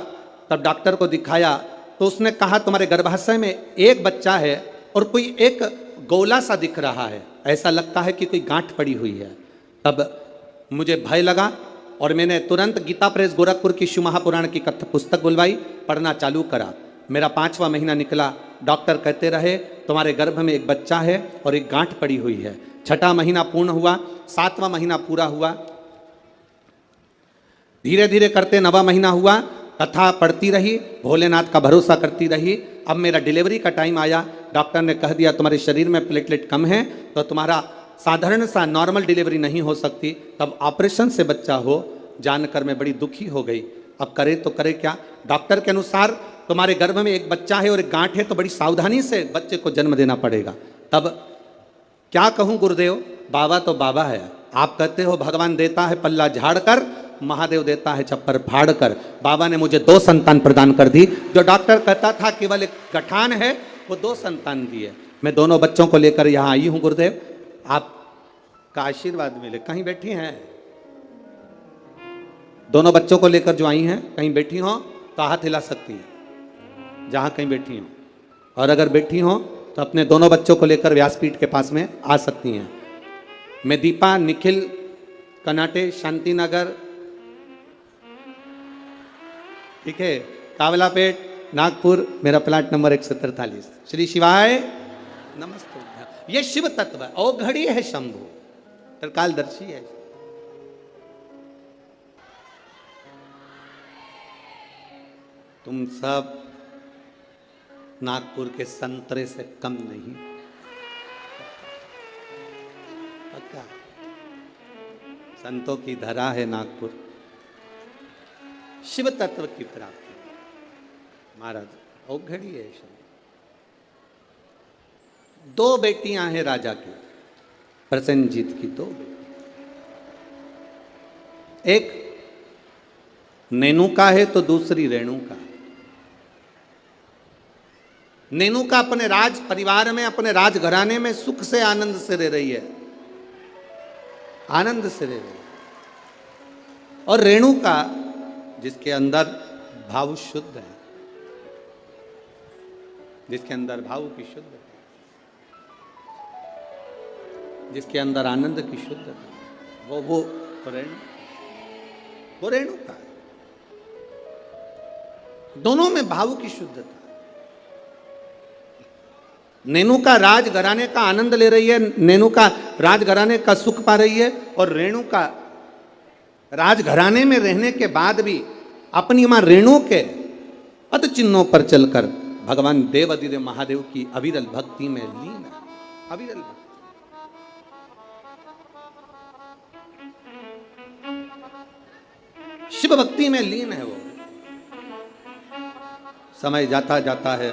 तब डॉक्टर को दिखाया तो उसने कहा तुम्हारे गर्भाशय में एक बच्चा है और कोई एक गोला सा दिख रहा है, ऐसा लगता है कि कोई गांठ पड़ी हुई है। तब मुझे भय लगा और मैंने तुरंत गीता प्रेस गोरखपुर की शिव महापुराण की कथा पुस्तक बुलवाई, पढ़ना चालू करा। मेरा 5वां महीना निकला। डॉक्टर कहते रहे तुम्हारे गर्भ में एक बच्चा है और एक गांठ पड़ी हुई है। 6वां महीना पूर्ण हुआ, 7वां महीना पूरा हुआ, धीरे धीरे करते 9वां महीना हुआ। कथा पढ़ती रही, भोलेनाथ का भरोसा करती रही। अब मेरा डिलीवरी का टाइम आया। डॉक्टर ने कह दिया तुम्हारे शरीर में प्लेटलेट कम है तो तुम्हारा साधारण सा नॉर्मल डिलीवरी नहीं हो सकती, तब ऑपरेशन से बच्चा हो। जानकर मैं बड़ी दुखी हो गई। अब करे तो करे क्या। डॉक्टर के अनुसार तुम्हारे गर्भ में एक बच्चा है और एक गांठ है तो बड़ी सावधानी से बच्चे को जन्म देना पड़ेगा। तब क्या कहूँ गुरुदेव, बाबा तो बाबा है। आप कहते हो भगवान देता है पल्ला झाड़ कर, महादेव देता है चप्पर फाड़ कर। बाबा ने मुझे 2 संतान प्रदान कर दी। जो डॉक्टर कहता था केवल एक गठान है, वो 2 संतान दिए। मैं दोनों बच्चों को लेकर यहाँ आई हूँ गुरुदेव, आपका आशीर्वाद मिले। कहीं बैठी हैं दोनों बच्चों को लेकर जो आई हैं, कहीं बैठी हो तो हाथ हिला सकती हैं जहाँ कहीं बैठी हो, और अगर बैठी हो तो अपने दोनों बच्चों को लेकर व्यासपीठ के पास में आ सकती हैं। मैं दीपा, निखिल, कनाटे, शांतिनगर, ठीक है, कावलापेट, नागपुर, मेरा प्लाट नंबर 143। श्री शिवाय नमस्ते। ये शिव तत्व है, औघड़ी है शंभु, त्रिकालदर्शी है। तुम सब नागपुर के संतरे से कम नहीं, पक्का। संतों की धरा है नागपुर, शिव तत्व की प्राप्ति। महाराज औघड़ी है शंभु। 2 बेटियां हैं राजा की, प्रसेनजीत की 2 बेटियां। एक नेनुका है तो दूसरी रेणुका। नेनुका अपने राज परिवार में, अपने राज घराने में सुख से आनंद से रह रही है, आनंद से रह रही है। और रेणुका जिसके अंदर भाव शुद्ध है, जिसके अंदर भाव की शुद्ध है, जिसके अंदर आनंद की शुद्ध है, वो रेणुका है। दोनों में भाव की शुद्धता। नेनुका राजघराने का आनंद ले रही है, नेनुका राजघराने का सुख पा रही है, और रेणुका राजघराने में रहने के बाद भी अपनी मां रेणु के पद चिन्हों पर चलकर भगवान देवाधिदेव महादेव की अविरल भक्ति में लीन है। अविरल भक्ति, शिव भक्ति में लीन है वो। समय जाता जाता है,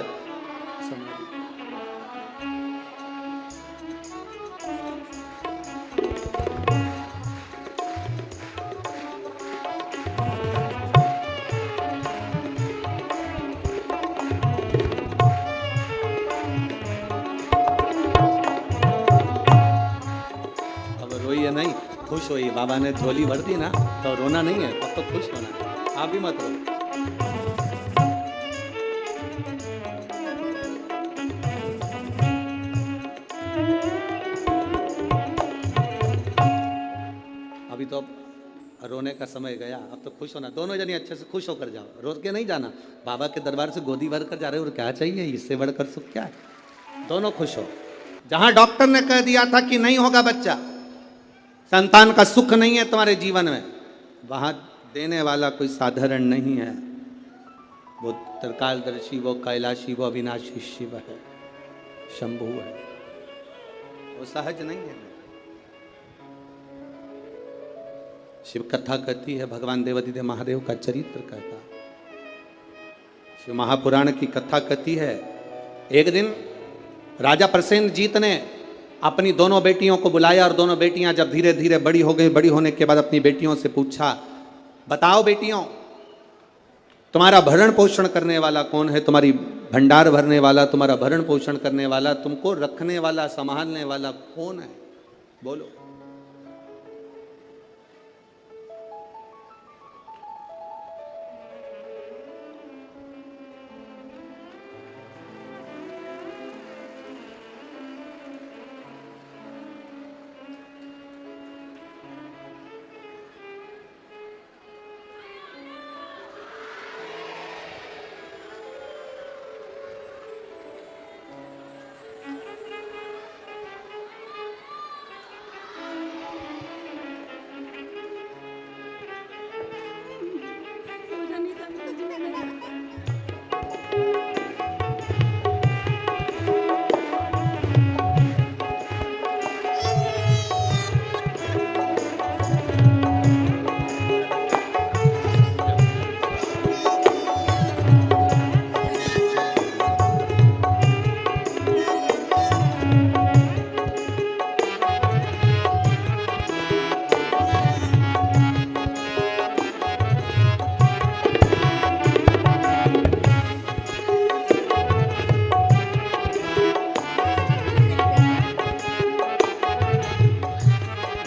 समय नहीं, खुश होइए। बाबा ने झोली भर दी ना तो रोना नहीं है, अब तो खुश होना है। आप भी मत रो। अभी तो अब रोने का समय गया, अब तो खुश होना। दोनों जने अच्छे से खुश होकर जाओ, रोज के नहीं जाना। बाबा के दरबार से गोदी भर कर जा रहे हो, और क्या चाहिए, इससे बढ़कर सुख क्या है। दोनों खुश हो। जहां डॉक्टर ने कह दिया था कि नहीं होगा बच्चा, संतान का सुख नहीं है तुम्हारे जीवन में, वहां देने वाला कोई साधारण नहीं है। वो त्रिकालदर्शी, वो कैलाशी, वो अविनाशी शिव है, शंभु है। वो सहज नहीं है। शिव कथा कहती है, भगवान देवाधिदेव महादेव का चरित्र कहता। शिव महापुराण की कथा कहती है, एक दिन राजा प्रसेनजीत ने अपनी दोनों बेटियों को बुलाया और दोनों बेटियां जब धीरे धीरे बड़ी हो गई, बड़ी होने के बाद अपनी बेटियों से पूछा, बताओ बेटियों, तुम्हारा भरण पोषण करने वाला कौन है? तुम्हारी भंडार भरने वाला, तुम्हारा भरण पोषण करने वाला, तुमको रखने वाला, संभालने वाला कौन है? बोलो।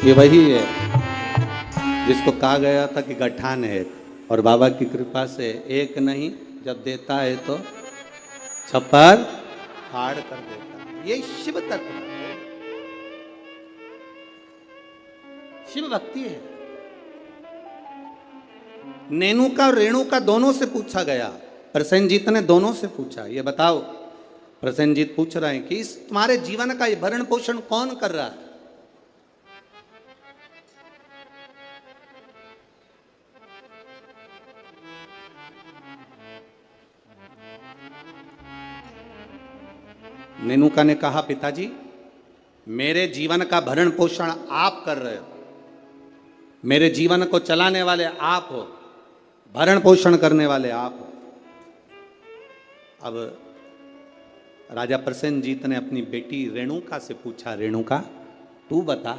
ये वही है जिसको कहा गया था कि गठान है, और बाबा की कृपा से एक नहीं, जब देता है तो छप्पर फाड़ कर देता है। ये शिव तत्व है, शिव भक्ति है। नेनुका और रेणुका दोनों से पूछा गया, प्रसेनजीत ने दोनों से पूछा, ये बताओ। प्रसेनजीत पूछ रहे हैं कि इस तुम्हारे जीवन का ये भरण पोषण कौन कर रहा है? नेनुका ने कहा, पिताजी मेरे जीवन का भरण पोषण आप कर रहे हो, मेरे जीवन को चलाने वाले आप हो, भरण पोषण करने वाले आप हो। अब राजा प्रसेनजीत ने अपनी बेटी रेणुका से पूछा, रेणुका तू बता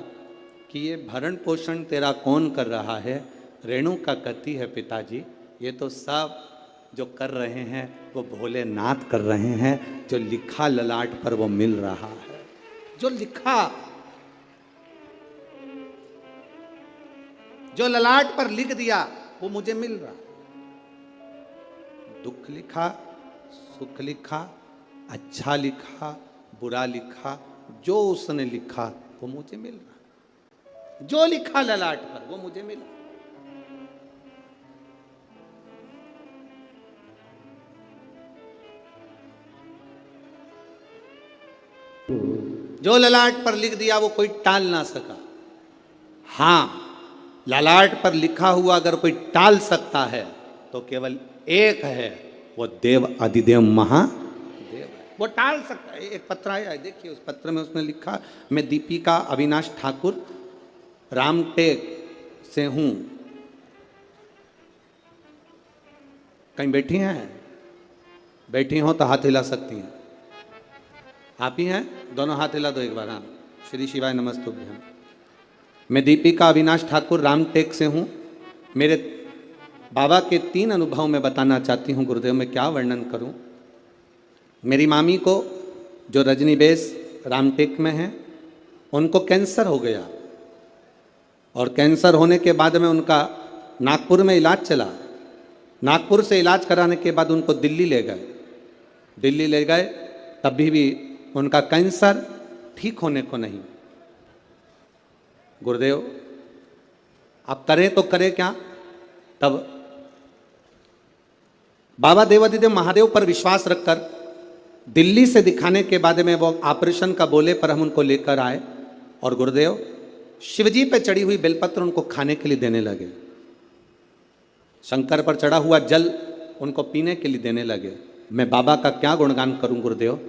कि ये भरण पोषण तेरा कौन कर रहा है? रेणुका कहती है, पिताजी ये तो सब जो कर रहे हैं वो भोलेनाथ कर रहे हैं, जो लिखा ललाट पर वो मिल रहा है, जो लिखा, जो ललाट पर लिख दिया वो मुझे मिल रहा। दुख लिखा, सुख लिखा, अच्छा लिखा, बुरा लिखा, जो उसने लिखा वो मुझे मिल रहा। जो लिखा ललाट पर वो मुझे मिला। जो ललाट पर लिख दिया वो कोई टाल ना सका। हां, ललाट पर लिखा हुआ अगर कोई टाल सकता है तो केवल एक है, वो देव अधिदेव महादेव है, वो टाल सकता है। एक पत्र आया है, देखिए उस पत्र में उसने लिखा, मैं दीपिका अविनाश ठाकुर रामटेक से हूं। कहीं बैठी हैं? बैठी हो तो हाथ हिला सकती हैं। आप ही हैं? दोनों हाथ हिला दो एक बार। हाँ, श्री शिवाय नमस्तुभ्यं। मैं दीपिका अविनाश ठाकुर रामटेक से हूँ। मेरे बाबा के 3 अनुभव मैं बताना चाहती हूँ गुरुदेव, मैं क्या वर्णन करूँ। मेरी मामी को जो रजनीबेस रामटेक में है, उनको कैंसर हो गया, और कैंसर होने के बाद में उनका नागपुर में इलाज चला। नागपुर से इलाज कराने के बाद उनको दिल्ली ले गए। दिल्ली ले गए तब भी उनका कैंसर ठीक होने को नहीं। गुरुदेव आप करें तो करें क्या? तब बाबा देवाधिदेव महादेव पर विश्वास रखकर दिल्ली से दिखाने के बाद में वो ऑपरेशन का बोले पर हम उनको लेकर आए, और गुरुदेव शिवजी पे चढ़ी हुई बेलपत्र उनको खाने के लिए देने लगे। शंकर पर चढ़ा हुआ जल उनको पीने के लिए देने लगे। मैं बाबा का क्या गुणगान करूं गुरुदेव।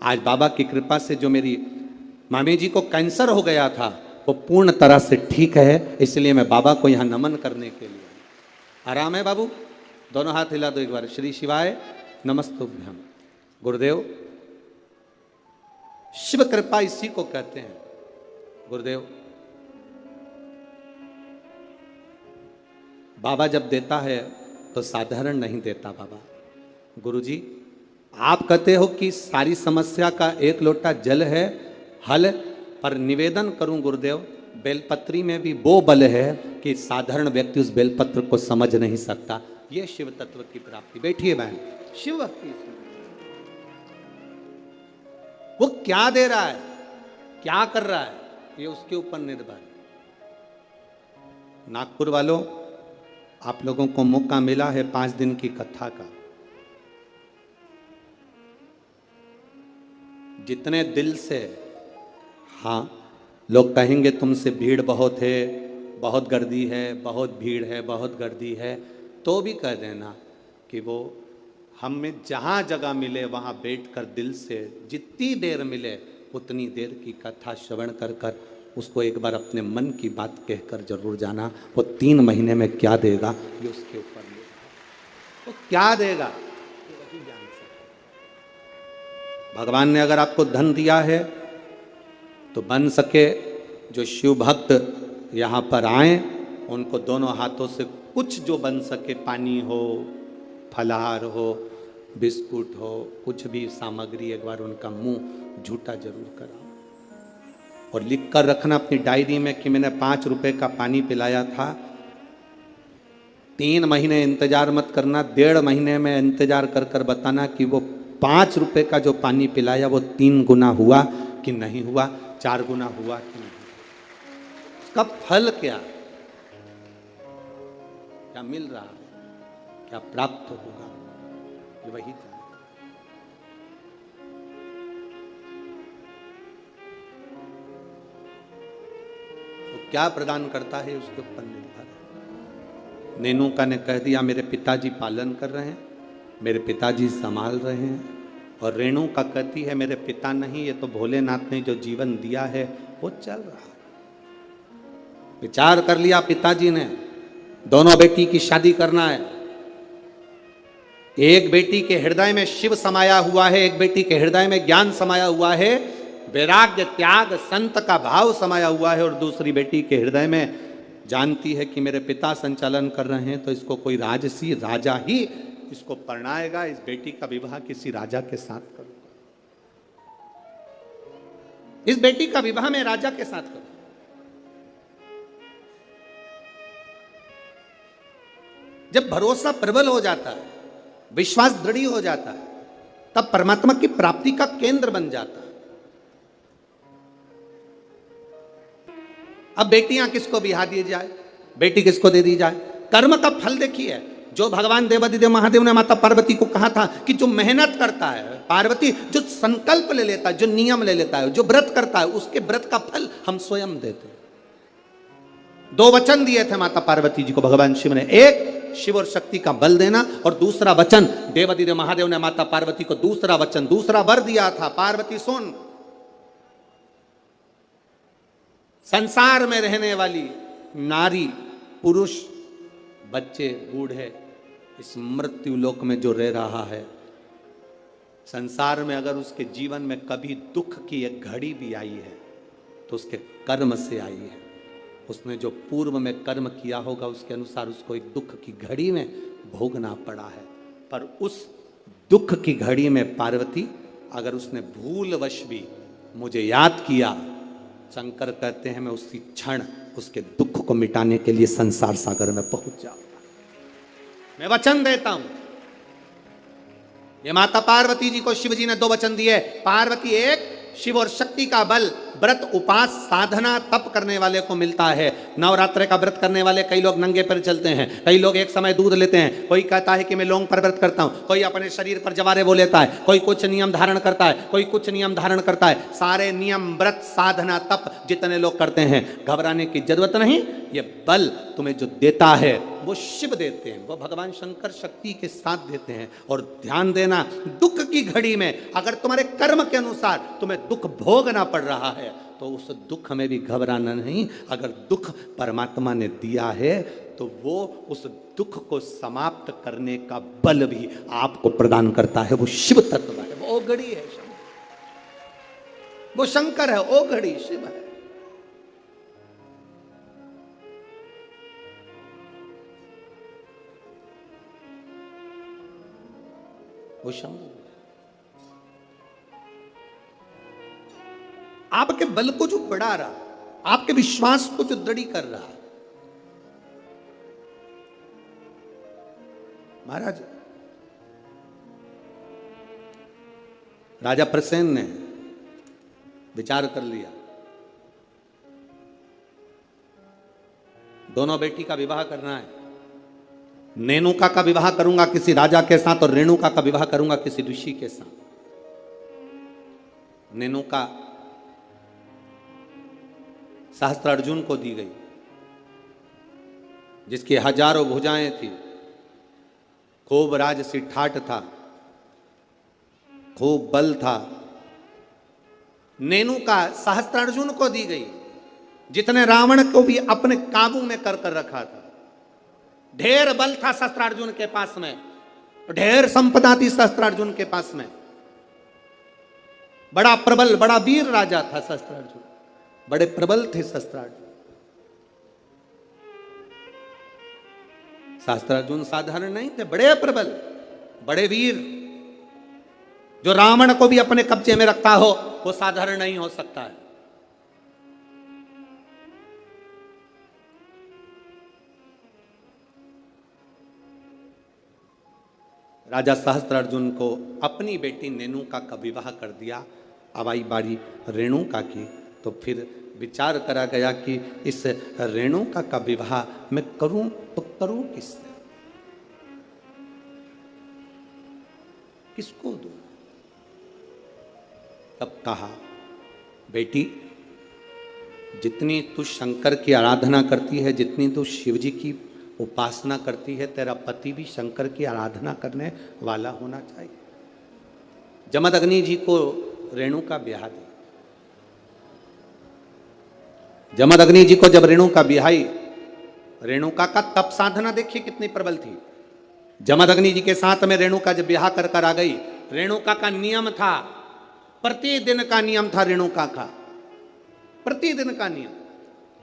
आज बाबा की कृपा से जो मेरी मामी जी को कैंसर हो गया था, वो पूर्ण तरह से ठीक है, इसलिए मैं बाबा को यहाँ नमन करने के लिए। आराम है बाबू? दोनों हाथ हिला दो एक बार। श्री शिवाय नमस्तुभ्यम। गुरुदेव, शिव कृपा इसी को कहते हैं। गुरुदेव, बाबा जब देता है तो साधारण नहीं देता बाबा। गुरुजी, आप कहते हो कि सारी समस्या का एक लोटा जल है हल, पर निवेदन करूं गुरुदेव, बेलपत्री में भी वो बल है कि साधारण व्यक्ति उस बेलपत्र को समझ नहीं सकता। ये शिव तत्व की प्राप्ति। बैठिए बहन। शिव भक्ति, वो क्या दे रहा है, क्या कर रहा है, ये उसके ऊपर निर्भर है। नागपुर वालों, आप लोगों को मौका मिला है 5 दिन की कथा का। जितने दिल से, हाँ लोग कहेंगे तुमसे भीड़ बहुत है, बहुत गर्दी है, बहुत भीड़ है, बहुत गर्दी है, तो भी कह देना कि वो हमें जहाँ जगह मिले वहाँ बैठकर दिल से जितनी देर मिले उतनी देर की कथा श्रवण कर कर उसको एक बार अपने मन की बात कहकर जरूर जाना। वो 3 महीने में क्या देगा ये उसके ऊपर निर्भर। वो क्या देगा ये वही जान सकता। भगवान ने अगर आपको धन दिया है तो बन सके जो शिव भक्त यहाँ पर आए उनको दोनों हाथों से कुछ जो बन सके, पानी हो, फलाहार हो, बिस्कुट हो, कुछ भी सामग्री, एक बार उनका मुंह झूठा जरूर कराओ और लिख कर रखना अपनी डायरी में कि मैंने 5 रुपए का पानी पिलाया था। 3 महीने इंतजार मत करना, 1.5 महीने में इंतजार कर कर बताना कि वो 5 रुपए का जो पानी पिलाया वो 3 गुना हुआ कि नहीं हुआ, 4 गुना हुआ कि नहीं। उसका फल क्या क्या मिल रहा है, क्या प्राप्त होगा, ये वही था। तो क्या प्रदान करता है उसके ऊपर निर्भर है। नेनुका ने कह दिया मेरे पिताजी पालन कर रहे हैं, मेरे पिताजी संभाल रहे हैं, और रेणुका कहती है मेरे पिता नहीं, ये तो भोलेनाथ ने जो जीवन दिया है वो चल रहा है। विचार कर लिया पिताजी ने, दोनों बेटी की शादी करना है। एक बेटी के हृदय में शिव समाया हुआ है, एक बेटी के हृदय में ज्ञान समाया हुआ है, वैराग्य त्याग संत का भाव समाया हुआ है, और दूसरी बेटी के हृदय में जानती है कि मेरे पिता संचालन कर रहे हैं तो इसको कोई राजसी राजा ही इसको परणाएगा, इस बेटी का विवाह किसी राजा के साथ करूंगा, इस बेटी का विवाह मैं राजा के साथ करूंगा। जब भरोसा प्रबल हो जाता है, विश्वास दृढ़ हो जाता है, तब परमात्मा की प्राप्ति का केंद्र बन जाता है। अब बेटियां किसको बिहा दी जाए, बेटी किसको दे दी जाए, कर्म का फल देखिए। जो भगवान देवादिदेव महादेव ने माता पार्वती को कहा था कि जो मेहनत करता है, पार्वती जो संकल्प ले लेता है, जो नियम ले लेता है, जो व्रत करता है, उसके व्रत का फल हम स्वयं देते हैं। 2 वचन दिए थे माता पार्वती जी को भगवान शिव ने, एक शिव और शक्ति का बल देना, और दूसरा वचन देवादिदेव महादेव ने माता पार्वती को दूसरा वचन, दूसरा वर दिया था, पार्वती सुन, संसार में रहने वाली नारी, पुरुष, बच्चे, बूढ़े, इस मृत्यु लोक में जो रह रहा है, संसार में अगर उसके जीवन में कभी दुख की एक घड़ी भी आई है तो उसके कर्म से आई है। उसने जो पूर्व में कर्म किया होगा उसके अनुसार उसको एक दुख की घड़ी में भोगना पड़ा है। पर उस दुख की घड़ी में पार्वती, अगर उसने भूलवश भी मुझे याद किया, शंकर कहते हैं मैं उसी क्षण उसके दुख को मिटाने के लिए संसार सागर में पहुंच जाऊंगा। मैं वचन देता हूं। ये माता पार्वती जी को शिव जी ने 2 वचन दिए। पार्वती, एक शिव और शक्ति का बल व्रत, उपास, साधना, तप करने वाले को मिलता है। नवरात्र का व्रत करने वाले कई लोग नंगे पर चलते हैं, कई लोग एक समय दूध लेते हैं, कोई कहता है कि मैं लौंग पर व्रत करता हूं, कोई अपने शरीर पर जवारे वो लेता है, कोई कुछ नियम धारण करता है, कोई कुछ नियम धारण करता है। सारे नियम, व्रत, साधना, तप जितने लोग करते हैं, घबराने की जरूरत नहीं। ये बल तुम्हें जो देता है वो शिव देते हैं, वो भगवान शंकर शक्ति के साथ देते हैं। और ध्यान देना, दुख की घड़ी में अगर तुम्हारे कर्म के अनुसार तुम्हें दुख भोगना पड़ रहा है तो उस दुख में भी घबराना नहीं। अगर दुख परमात्मा ने दिया है तो वो उस दुख को समाप्त करने का बल भी आपको प्रदान करता है। वो शिव तत्व है, वो घड़ी है, वो शंकर है, वो घड़ी शिव है। वो शंभु आपके बल को जो बढ़ा रहा, आपके विश्वास को जो दृढ़ कर रहा। महाराज राजा प्रसेन ने विचार कर लिया, दोनों बेटी का विवाह करना है। नेनुका का विवाह करूंगा किसी राजा के साथ और रेणुका का विवाह करूंगा किसी ऋषि के साथ। नेनुका सहस्त्रार्जुन को दी गई, जिसकी हजारों भुजाएं थी, खूब राजसी ठाठ था, खूब बल था। नेनुका सहस्त्रार्जुन को दी गई, जितने रावण को भी अपने काबू में कर रखा था। ढेर बल था सहस्त्रार्जुन के पास में, ढेर संपदा थी सहस्त्रार्जुन के पास में। बड़ा प्रबल, बड़ा वीर राजा था सहस्त्रार्जुन, बड़े प्रबल थे सहस्त्रार्जुन। सहस्त्रार्जुन साधारण नहीं थे, बड़े प्रबल, बड़े वीर। जो रावण को भी अपने कब्जे में रखता हो वो साधारण नहीं हो सकता है। राजा सहस्त्रार्जुन को अपनी बेटी नेनुका का विवाह कर दिया। अब आई बारी रेणुका की, तो फिर विचार करा गया कि इस रेणुका का विवाह मैं करूं तो करूं किससे, किसको दूं। तब कहा, बेटी जितनी तू शंकर की आराधना करती है, जितनी तू शिव जी की उपासना करती है, तेरा पति भी शंकर की आराधना करने वाला होना चाहिए। जमदग्नि जी को रेणुका ब्याह दी। जमदग्नि जी को जब रेणुका ब्याही, रेणुका का तप साधना देखिए कितनी प्रबल थी। जमदग्नि जी के साथ में रेणुका जब ब्याह कर कर आ गई, रेणुका का नियम था, प्रतिदिन का नियम था रेणुका का, प्रतिदिन का नियम।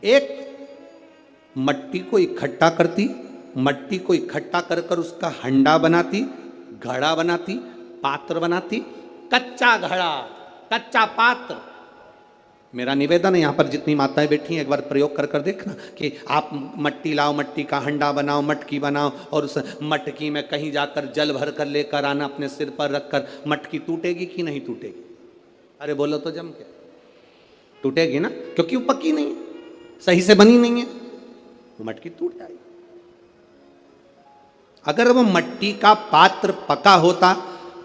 एक मट्टी को इकट्ठा करती, मट्टी को इकट्ठा कर कर उसका हंडा बनाती, घड़ा बनाती, पात्र बनाती, कच्चा घड़ा, कच्चा पात्र। मेरा निवेदन है, यहां पर जितनी माताएं बैठी हैं एक बार प्रयोग कर कर देखना कि आप मट्टी लाओ, मट्टी का हंडा बनाओ, मटकी बनाओ और उस मटकी में कहीं जाकर जल भर कर लेकर आना, अपने सिर पर रखकर। मटकी टूटेगी कि नहीं टूटेगी? अरे बोलो तो जम के टूटेगी ना, क्योंकि वो पक्की नहीं है, सही से बनी नहीं है, वो मटकी टूट जाएगी। अगर वो मट्टी का पात्र पका होता,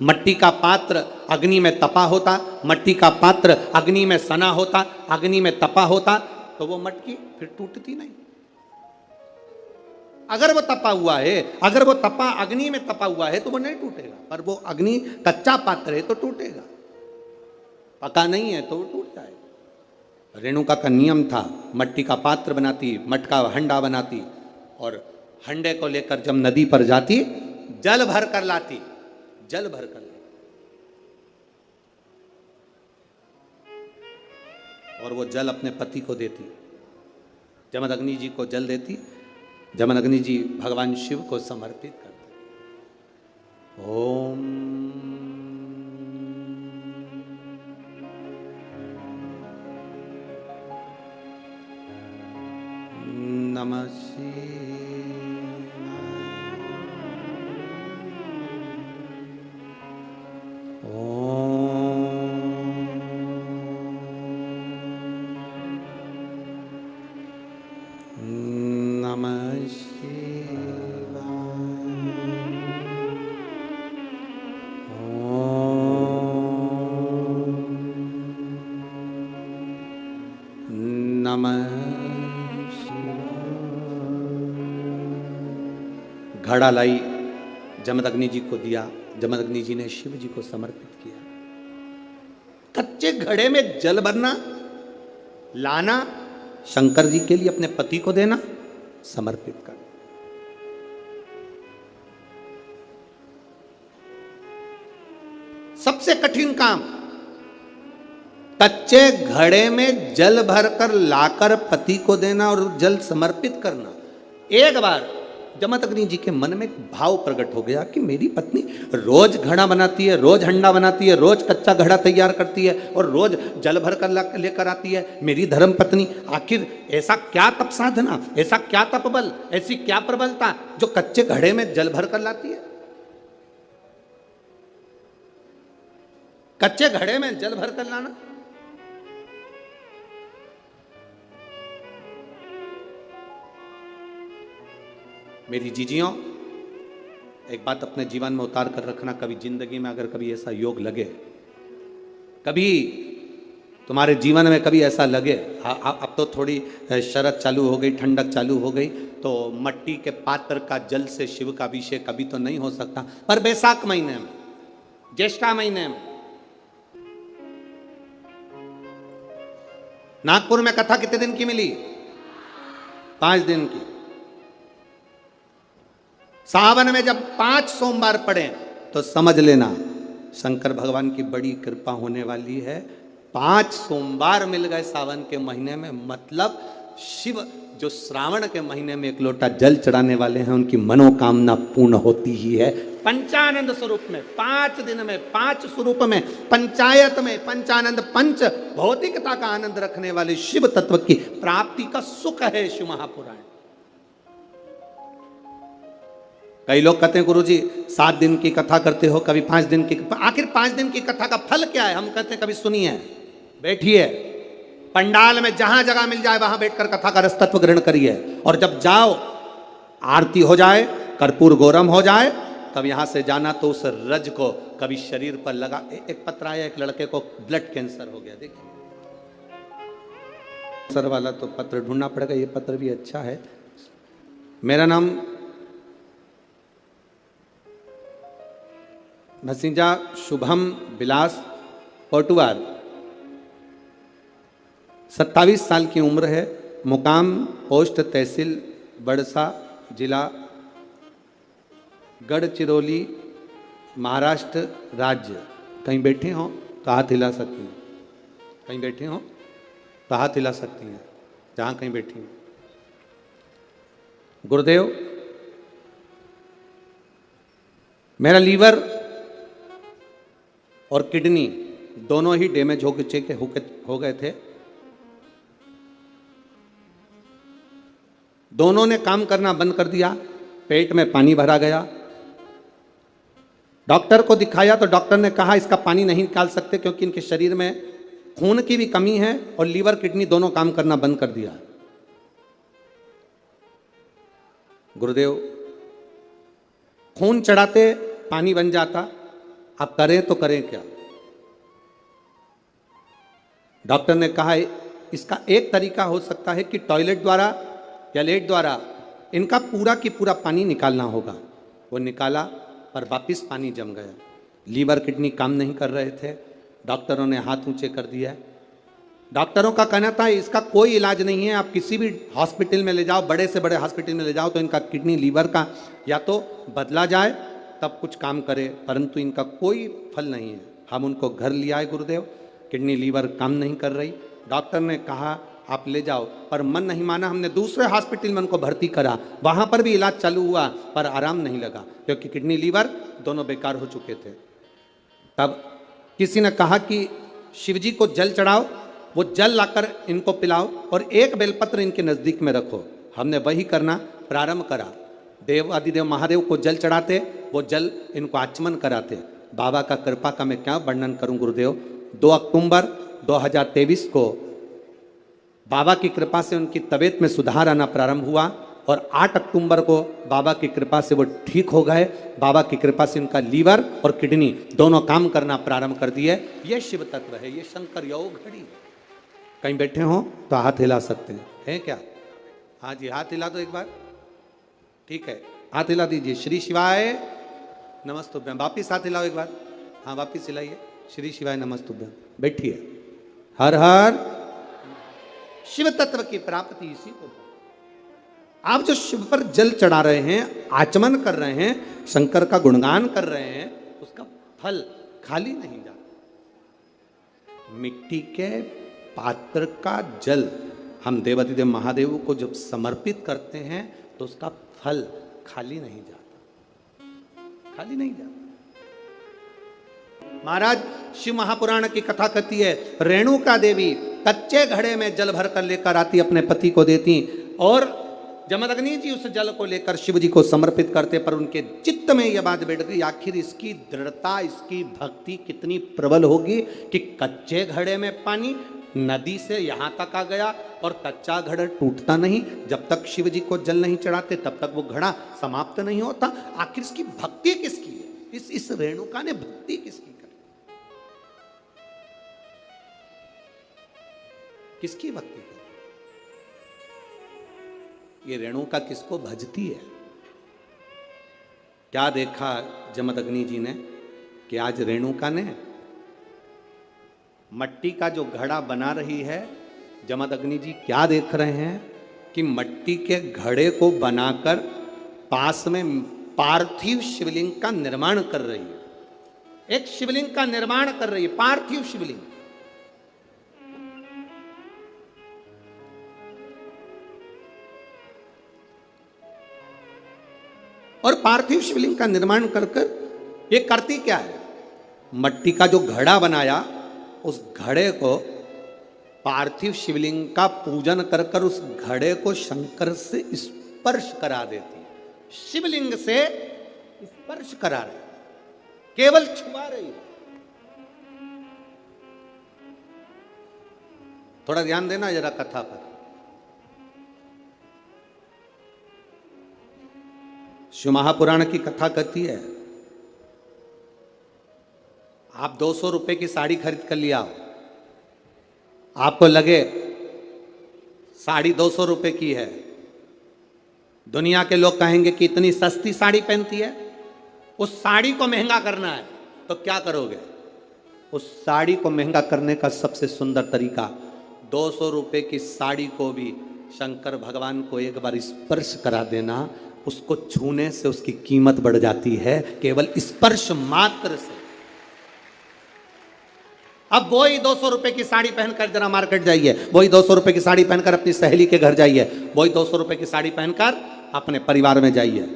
मट्टी का पात्र अग्नि में तपा होता, मट्टी का पात्र अग्नि में सना होता, अग्नि में तपा होता, तो वो मटकी फिर टूटती नहीं। अगर वो तपा हुआ है, अगर वो तपा अग्नि में तपा हुआ है तो वो नहीं टूटेगा, पर वो अग्नि कच्चा पात्र है तो टूटेगा, पका नहीं है तो वो टूट जाएगा। रेणुका का नियम था, मट्टी का पात्र बनाती, मटका हंडा बनाती और हंडे को लेकर जब नदी पर जाती, जल भर कर लाती, जल भर कर लाती और वो जल अपने पति को देती। जमदग्नि जी को जल देती, जमदग्नि जी भगवान शिव को समर्पित करते। ओम नमः शिवाय। घड़ा लाई, जमदग्नि जी को दिया, जमदग्नि जी ने शिव जी को समर्पित किया। कच्चे घड़े में जल भरना, लाना, शंकर जी के लिए अपने पति को देना, समर्पित करना। सबसे कठिन काम, कच्चे घड़े में जल भरकर लाकर पति को देना और जल समर्पित करना। एक बार जमदग्नि जी के मन में एक भाव प्रकट हो गया कि मेरी पत्नी रोज घड़ा बनाती है, रोज हंडा बनाती है, रोज कच्चा घड़ा तैयार करती है और रोज जल भर कर लेकर आती है। मेरी धर्म पत्नी, आखिर ऐसा क्या तप साधना, ऐसा क्या तप बल, ऐसी क्या प्रबलता जो कच्चे घड़े में जल भर कर लाती है? कच्चे घड़े में जल भर कर लाना। मेरी जीजियों, एक बात अपने जीवन में उतार कर रखना, कभी जिंदगी में अगर कभी ऐसा योग लगे, कभी तुम्हारे जीवन में कभी ऐसा लगे, अब तो थोड़ी शरद चालू हो गई, ठंडक चालू हो गई, तो मट्टी के पात्र का जल से शिव का अभिषेक कभी तो नहीं हो सकता, पर बैसाख महीने में, ज्येष्ठा महीने में नागपुर में कथा कितने दिन की मिली? 5 दिन की। सावन में जब 5 सोमवार पड़े तो समझ लेना शंकर भगवान की बड़ी कृपा होने वाली है। 5 सोमवार मिल गए सावन के महीने में, मतलब शिव जो श्रावण के महीने में 1 लोटा जल चढ़ाने वाले हैं उनकी मनोकामना पूर्ण होती ही है। पंचानंद स्वरूप में 5 दिन में 5 स्वरूप में पंचायत में पंचानंद पंच भौतिकता का आनंद रखने वाले शिव तत्व की प्राप्ति का सुख है शिव महापुराण। कई लोग कहते हैं गुरुजी 7 दिन की कथा करते हो, कभी 5 दिन की, आखिर 5 दिन की कथा का फल क्या है? हम कहते हैं कभी सुनिए, बैठिए, पंडाल में जहां जगह मिल जाए वहां बैठकर कथा का रस तत्व ग्रहण करिए, और जब जाओ आरती हो जाए, कर्पूर गौरम हो जाए, तब यहां से जाना तो उस रज को कभी शरीर पर लगा। एक पत्र आया, एक लड़के को ब्लड कैंसर हो गया, देखिए कैंसर वाला तो पत्र ढूंढना पड़ेगा, ये पत्र भी अच्छा है। मेरा नाम भसीजा शुभम विलास पटुआर, 27 साल की उम्र है, मुकाम पोस्ट तहसील बड़सा, जिला गढ़चिरौली, महाराष्ट्र राज्य। कहीं बैठे हो तो हाथ हिला सकती हैं, कहीं बैठे हो तो हाथ हिला सकती हैं, जहाँ कहीं बैठी हो। गुरुदेव, मेरा लीवर और किडनी दोनों ही डैमेज हो गए थे, दोनों ने काम करना बंद कर दिया, पेट में पानी भरा गया। डॉक्टर को दिखाया तो डॉक्टर ने कहा इसका पानी नहीं निकाल सकते क्योंकि इनके शरीर में खून की भी कमी है और लीवर किडनी दोनों काम करना बंद कर दिया। गुरुदेव, खून चढ़ाते पानी बन जाता, अब करें तो करें क्या? डॉक्टर ने कहा इसका एक तरीका हो सकता है कि टॉयलेट द्वारा या लेट द्वारा इनका पूरा की पूरा पानी निकालना होगा। वो निकाला पर वापिस पानी जम गया, लीवर किडनी काम नहीं कर रहे थे। डॉक्टरों ने हाथ ऊंचे कर दिया। डॉक्टरों का कहना था इसका कोई इलाज नहीं है, आप किसी भी हॉस्पिटल में ले जाओ, बड़े से बड़े हॉस्पिटल में ले जाओ तो इनका किडनी लीवर का या तो बदला जाए तब कुछ काम करे, परंतु इनका कोई फल नहीं है। हम उनको घर ले आए गुरुदेव, किडनी लीवर काम नहीं कर रही। डॉक्टर ने कहा आप ले जाओ, पर मन नहीं माना। हमने दूसरे हॉस्पिटल में उनको भर्ती करा, वहाँ पर भी इलाज चालू हुआ पर आराम नहीं लगा क्योंकि किडनी लीवर दोनों बेकार हो चुके थे। तब किसी ने कहा कि शिवजी को जल चढ़ाओ, वो जल लाकर इनको पिलाओ और एक बेलपत्र इनके नज़दीक में रखो। हमने वही करना प्रारंभ करा। देव आदिदेव महादेव को जल चढ़ाते, वो जल इनको आचमन कराते। बाबा का कृपा का मैं क्या वर्णन करूं गुरुदेव। 2 अक्टूबर 2023 को बाबा की कृपा से उनकी तबीयत में सुधार आना प्रारंभ हुआ और 8 अक्टूबर को बाबा की कृपा से वो ठीक हो गए। बाबा की कृपा से उनका लीवर और किडनी दोनों काम करना प्रारंभ कर दिए। ये शिव तत्व है, ये शंकर योग घड़ी। कहीं बैठे हो तो हाथ हिला सकते हैं, है क्या? हाँ जी, हाथ हिला दो एक बार, ठीक है। हाथ हिला दीजिए। श्री शिवाय नमस्तुभ्यम। वापिस हाथ हिलाओ एक बार। हाँ वापिस हिलाइए। श्री शिवाय नमस्तुभ्यम। बैठिए। हर हर शिव तत्व की प्राप्ति इसी को। आप जो शिव पर जल चढ़ा रहे हैं, आचमन कर रहे हैं, शंकर का गुणगान कर रहे हैं, उसका फल खाली नहीं जाता। मिट्टी के पात्र का जल हम देवाधिदेव महादेव को जब समर्पित करते हैं तो उसका फल खाली नहीं जाता, खाली नहीं जाता। महाराज शिव महापुराण की कथा कहती है, रेणुका देवी कच्चे घड़े में जल भर कर लेकर आती, अपने पति को देती, और जमदग्नि जी उस जल को लेकर शिव जी को समर्पित करते। पर उनके चित्त में यह बात बैठ गई, आखिर इसकी दृढ़ता, इसकी भक्ति कितनी प्रबल होगी कि कच्चे घड़े में पानी नदी से यहां तक आ गया और कच्चा घड़ा टूटता नहीं। जब तक शिव जी को जल नहीं चढ़ाते तब तक वो घड़ा समाप्त नहीं होता। आखिर इसकी भक्ति किसकी है? इस रेणुका ने भक्ति किसकी करी? किसकी भक्ति करी? ये रेणुका किसको भजती है? क्या देखा जमदग्नि जी ने कि आज रेणुका ने मट्टी का जो घड़ा बना रही है, जमदग्नि जी क्या देख रहे हैं कि मट्टी के घड़े को बनाकर पास में पार्थिव शिवलिंग का निर्माण कर रही है। एक शिवलिंग का निर्माण कर रही है, पार्थिव शिवलिंग। और पार्थिव शिवलिंग का निर्माण कर कर ये करती क्या है? मट्टी का जो घड़ा बनाया, उस घड़े को पार्थिव शिवलिंग का पूजन कर कर उस घड़े को शंकर से स्पर्श करा देती है। शिवलिंग से स्पर्श करा रही, केवल छुआ रही है। थोड़ा ध्यान देना जरा कथा पर। शिव महापुराण की कथा कहती है, आप 200 रुपए की साड़ी खरीद कर लिया, आपको लगे साड़ी 200 रुपए की है, दुनिया के लोग कहेंगे कि इतनी सस्ती साड़ी पहनती है, उस साड़ी को महंगा करना है, तो क्या करोगे? उस साड़ी को महंगा करने का सबसे सुंदर तरीका, 200 रुपए की साड़ी को भी शंकर भगवान को एक बार स्पर्श करा देना। उसको छूने से उसकी कीमत बढ़ जाती है, केवल स्पर्श मात्र से। अब वही 200 रुपए की साड़ी पहनकर जरा मार्केट जाइए, वही 200 रुपए की साड़ी पहनकर अपनी सहेली के घर जाइए, वही 200 रुपए की साड़ी पहनकर अपने परिवार में जाइए।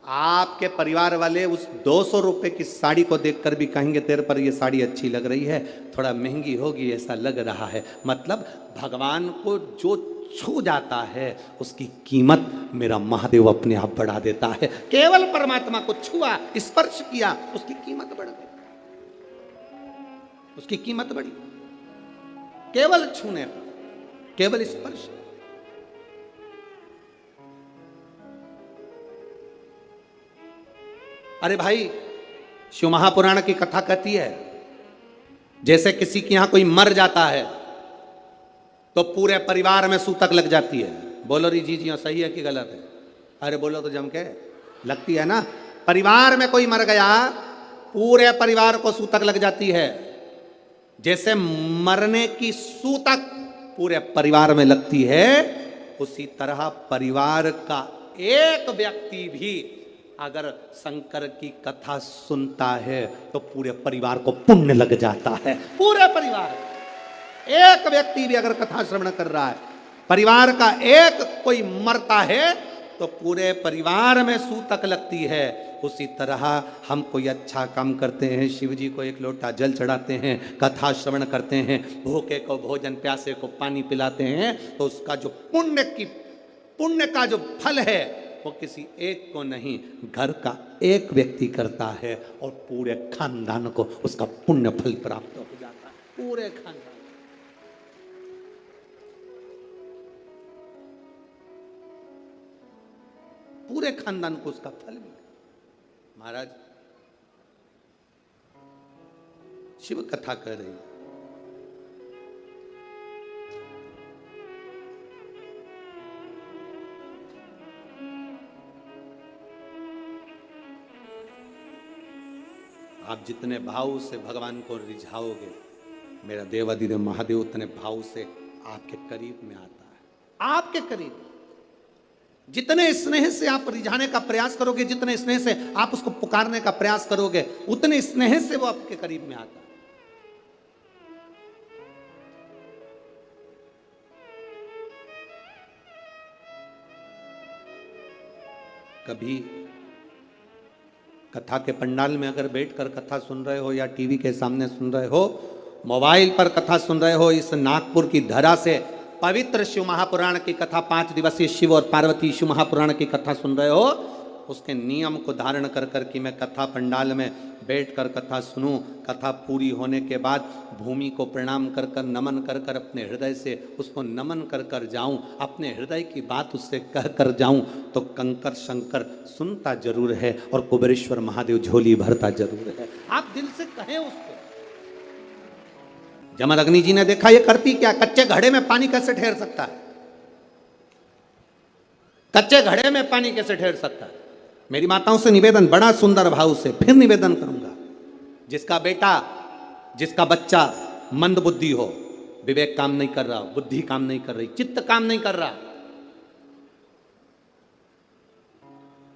आपके परिवार वाले उस 200 रुपए की साड़ी को देखकर भी कहेंगे तेरे पर ये साड़ी अच्छी लग रही है, थोड़ा महंगी होगी ऐसा लग रहा है। मतलब भगवान को जो छू जाता है उसकी कीमत मेरा महादेव अपने आप बढ़ा देता है। केवल परमात्मा को छुआ, स्पर्श किया, उसकी कीमत बढ़ गई, उसकी कीमत बढ़ी। केवल छूने पर, केवल स्पर्श। अरे भाई, शिव महापुराण की कथा कहती है, जैसे किसी के यहां कोई मर जाता है तो पूरे परिवार में सूतक लग जाती है। बोलो री जी सही है कि गलत है? अरे बोलो तो जम के। लगती है ना? परिवार में कोई मर गया, पूरे परिवार को सूतक लग जाती है। जैसे मरने की सूतक पूरे परिवार में लगती है, उसी तरह परिवार का एक व्यक्ति भी अगर शंकर की कथा सुनता है तो पूरे परिवार को पुण्य लग जाता है। पूरे परिवार, एक व्यक्ति भी अगर कथा श्रवण कर रहा है, परिवार का एक कोई मरता है तो पूरे परिवार में सूतक लगती है। उसी तरह हम कोई अच्छा काम करते हैं, शिव जी को एक लोटा जल चढ़ाते हैं, कथा श्रवण करते हैं, भूखे को भोजन, प्यासे को पानी पिलाते हैं, तो उसका जो पुण्य का जो फल है वो किसी एक को नहीं, घर का एक व्यक्ति करता है और पूरे खानदान को उसका पुण्य फल प्राप्त हो जाता है। पूरे खानदान, पूरे खानदान को उसका फल मिले। महाराज शिव कथा कर रही है, आप जितने भाव से भगवान को रिझाओगे, मेरा देवाधिदेव महादेव उतने भाव से आपके करीब में आता है। आपके करीब जितने स्नेह से आप रिझाने का प्रयास करोगे, जितने स्नेह से आप उसको पुकारने का प्रयास करोगे, उतने स्नेह से वो आपके करीब में आता है। कभी कथा के पंडाल में अगर बैठकर कथा सुन रहे हो, या टीवी के सामने सुन रहे हो, मोबाइल पर कथा सुन रहे हो, इस नागपुर की धरा से पवित्र शिव महापुराण की कथा, 5 दिवसीय शिव और पार्वती शिव महापुराण की कथा सुन रहे हो, उसके नियम को धारण कर कर कि मैं कथा पंडाल में बैठकर कथा सुनूं, कथा पूरी होने के बाद भूमि को प्रणाम कर कर, नमन कर कर, अपने हृदय से उसको नमन कर कर जाऊं, अपने हृदय की बात उससे कह कर जाऊं, तो कंकर शंकर सुनता जरूर है और कुबेरेश्वर महादेव झोली भरता जरूर है। आप दिल से कहें उसको। जमदग्नि जी ने देखा ये करती क्या, कच्चे घड़े में पानी कैसे ठहर सकता है, कच्चे घड़े में पानी कैसे ठहर सकता है। मेरी माताओं से निवेदन, बड़ा सुंदर भाव से फिर निवेदन करूंगा, जिसका बेटा, जिसका बच्चा मंद बुद्धि हो, विवेक काम नहीं कर रहा, बुद्धि काम नहीं कर रही, चित्त काम नहीं कर रहा,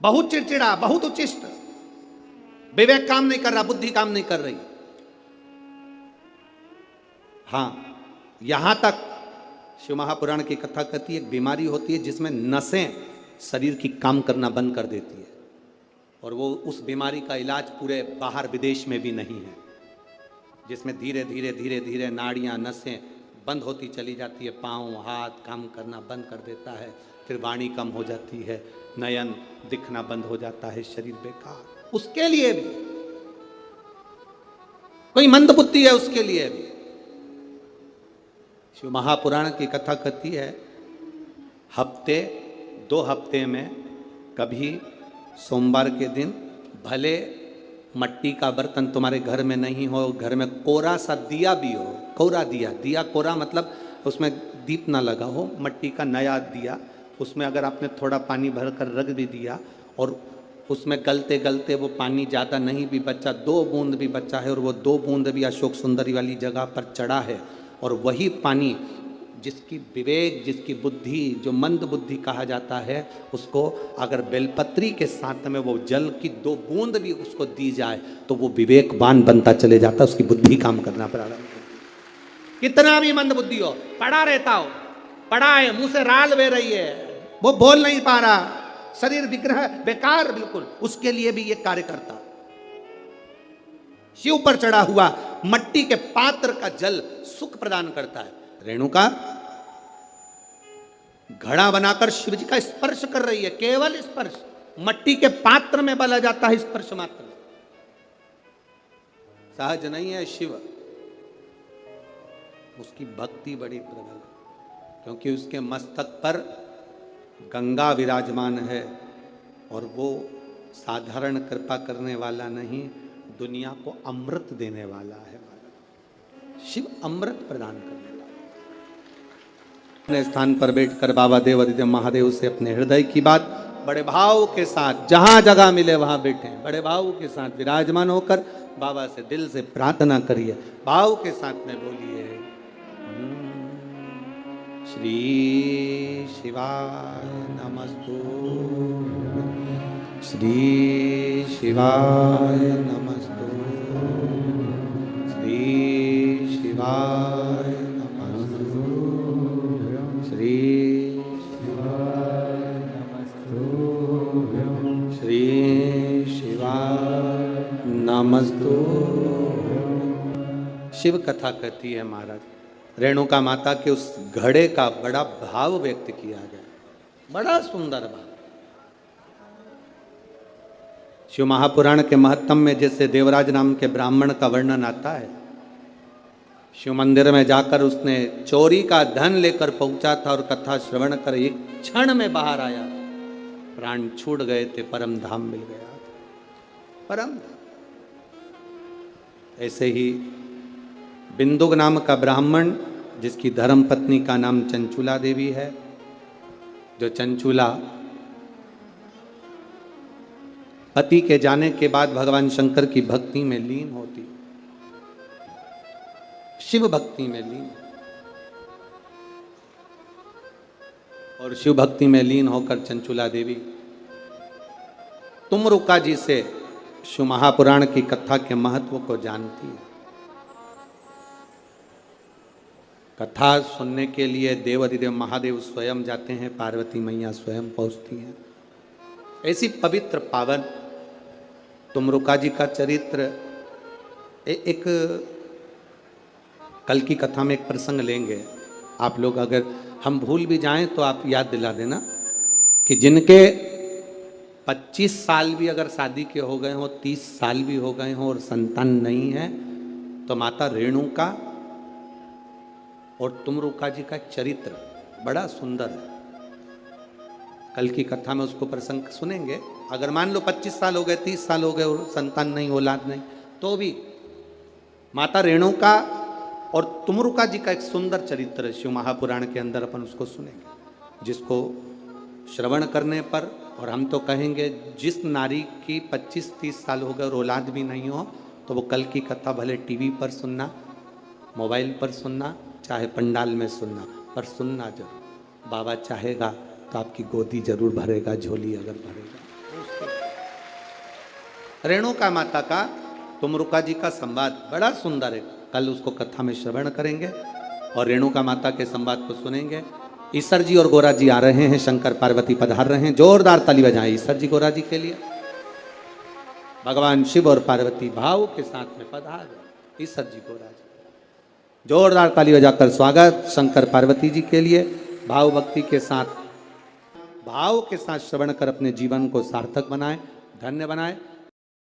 बहुत चिड़चिड़ा, बहुत उच्चिष्ट, विवेक काम नहीं कर रहा, बुद्धि काम नहीं कर रही, हाँ, यहां तक शिव महापुराण की कथा कहती है एक बीमारी होती है जिसमें नसें शरीर की काम करना बंद कर देती है, और वो उस बीमारी का इलाज पूरे बाहर विदेश में भी नहीं है, जिसमें धीरे धीरे धीरे धीरे नाड़ियां, नसें बंद होती चली जाती है, पाँव हाथ काम करना बंद कर देता है, फिर वाणी कम हो जाती है, नयन दिखना बंद हो जाता है, शरीर बेकार। उसके लिए भी कोई मंद बुद्धि है, उसके लिए भी शिव महापुराण की कथा कहती है हफ्ते 2 हफ्ते में कभी सोमवार के दिन भले मट्टी का बर्तन तुम्हारे घर में नहीं हो, घर में कोरा सा दिया भी हो, कोरा दिया, दिया कोरा मतलब उसमें दीप ना लगा हो, मट्टी का नया दिया, उसमें अगर आपने थोड़ा पानी भर कर रख भी दिया और उसमें गलते गलते वो पानी ज़्यादा नहीं भी बचा, 2 बूंद भी बचा है, और वो 2 बूंद भी अशोक सुंदरी वाली जगह पर चढ़ा है, और वही पानी जिसकी विवेक, जिसकी बुद्धि, जो मंद बुद्धि कहा जाता है, उसको अगर बेलपत्री के साथ में वो जल की 2 बूंद भी उसको दी जाए तो वो विवेकवान बनता चले जाता, उसकी बुद्धि काम करना प्रारंभ हो। कितना भी मंद बुद्धि हो, पड़ा रहता हो, पड़ा है, मुंह से राल बह रही है, वो बोल नहीं पा रहा, शरीर विग्रह बेकार बिल्कुल, उसके लिए भी ये कार्य करता। शिव पर चढ़ा हुआ मट्टी के पात्र का जल सुख प्रदान करता है। रेणुका घड़ा बनाकर शिव जी का स्पर्श कर रही है, केवल स्पर्श, मट्टी के पात्र में बला जाता है स्पर्श मात्र, सहज नहीं है शिव। उसकी भक्ति बड़ी प्रबल है, क्योंकि उसके मस्तक पर गंगा विराजमान है, और वो साधारण कृपा करने वाला नहीं, दुनिया को अमृत देने वाला है। शिव अमृत प्रदान करने वाला। अपने स्थान पर बैठकर बाबा देवाधिदेव महादेव से अपने हृदय की बात बड़े भाव के साथ, जहां जगह मिले वहां बैठे, बड़े भाव के साथ विराजमान होकर बाबा से दिल से प्रार्थना करिए, भाव के साथ में बोलिए, श्री शिवाय नमस्तु, श्री शिवाय नमस्तु, श्री शिवाय नमस्तु, श्री शिवाय नमस्तु, श्री शिवाय नमस्तु। शिव कथा कहती है महाराज, रेणुका माता के उस घड़े का बड़ा भाव व्यक्त किया गया, बड़ा सुंदर भाव। शिव महापुराण के महत्तम में जैसे देवराज नाम के ब्राह्मण का वर्णन आता है, शिव मंदिर में जाकर उसने चोरी का धन लेकर पहुंचा था और कथा श्रवण कर एक क्षण में बाहर आया, प्राण छूट गए थे, परम धाम मिल गया, परम। ऐसे ही बिंदुक नाम का ब्राह्मण, जिसकी धर्म पत्नी का नाम चंचूला देवी है, जो चंचूला पति के जाने के बाद भगवान शंकर की भक्ति में लीन होती, शिव भक्ति में लीन, और शिव भक्ति में लीन होकर चंचुला देवी तुमरुका जी से शिव महापुराण की कथा के महत्व को जानती है। कथा सुनने के लिए देवाधिदेव महादेव स्वयं जाते हैं, पार्वती मैया स्वयं पहुंचती हैं। ऐसी पवित्र पावन तुमरुका जी का चरित्र एक कल की कथा में एक प्रसंग लेंगे। आप लोग अगर हम भूल भी जाएं तो आप याद दिला देना कि जिनके 25 साल भी अगर शादी के हो गए हों, 30 साल भी हो गए हों और संतान नहीं है, तो माता रेणुका और तुमरुका जी का चरित्र बड़ा सुंदर है। कल की कथा में उसको प्रसंग सुनेंगे। अगर मान लो 25 साल हो गए, 30 साल हो गए और संतान नहीं, औलाद नहीं, तो भी माता रेणुका और तुमरुका जी का एक सुंदर चरित्र शिव महापुराण के अंदर अपन उसको सुनेंगे, जिसको श्रवण करने पर, और हम तो कहेंगे जिस नारी की 25-30 साल हो गए और औलाद भी नहीं हो, तो वो कल की कथा भले टीवी पर सुनना, मोबाइल पर सुनना, चाहे पंडाल में सुनना, पर सुनना जरूर। बाबा चाहेगा तो आपकी गोदी जरूर भरेगा, झोली अगर भरेगा। रेणुका माता का तुमरुका जी का संवाद बड़ा सुंदर है, कल उसको कथा में श्रवण करेंगे और रेणुका माता के संवाद को सुनेंगे। ईश्वर जी और गोरा जी आ रहे हैं, शंकर पार्वती पधार रहे हैं। जोरदार ताली बजाएं ईश्वर जी गोरा जी के लिए। भगवान शिव और पार्वती भाव के साथ में पधार, ईश्वर जी गोरा जी, जोरदार ताली बजाकर स्वागत शंकर पार्वती जी के लिए। भाव भक्ति के साथ, भाव के साथ श्रवण कर अपने जीवन को सार्थक बनाएं, धन्य बनाएं।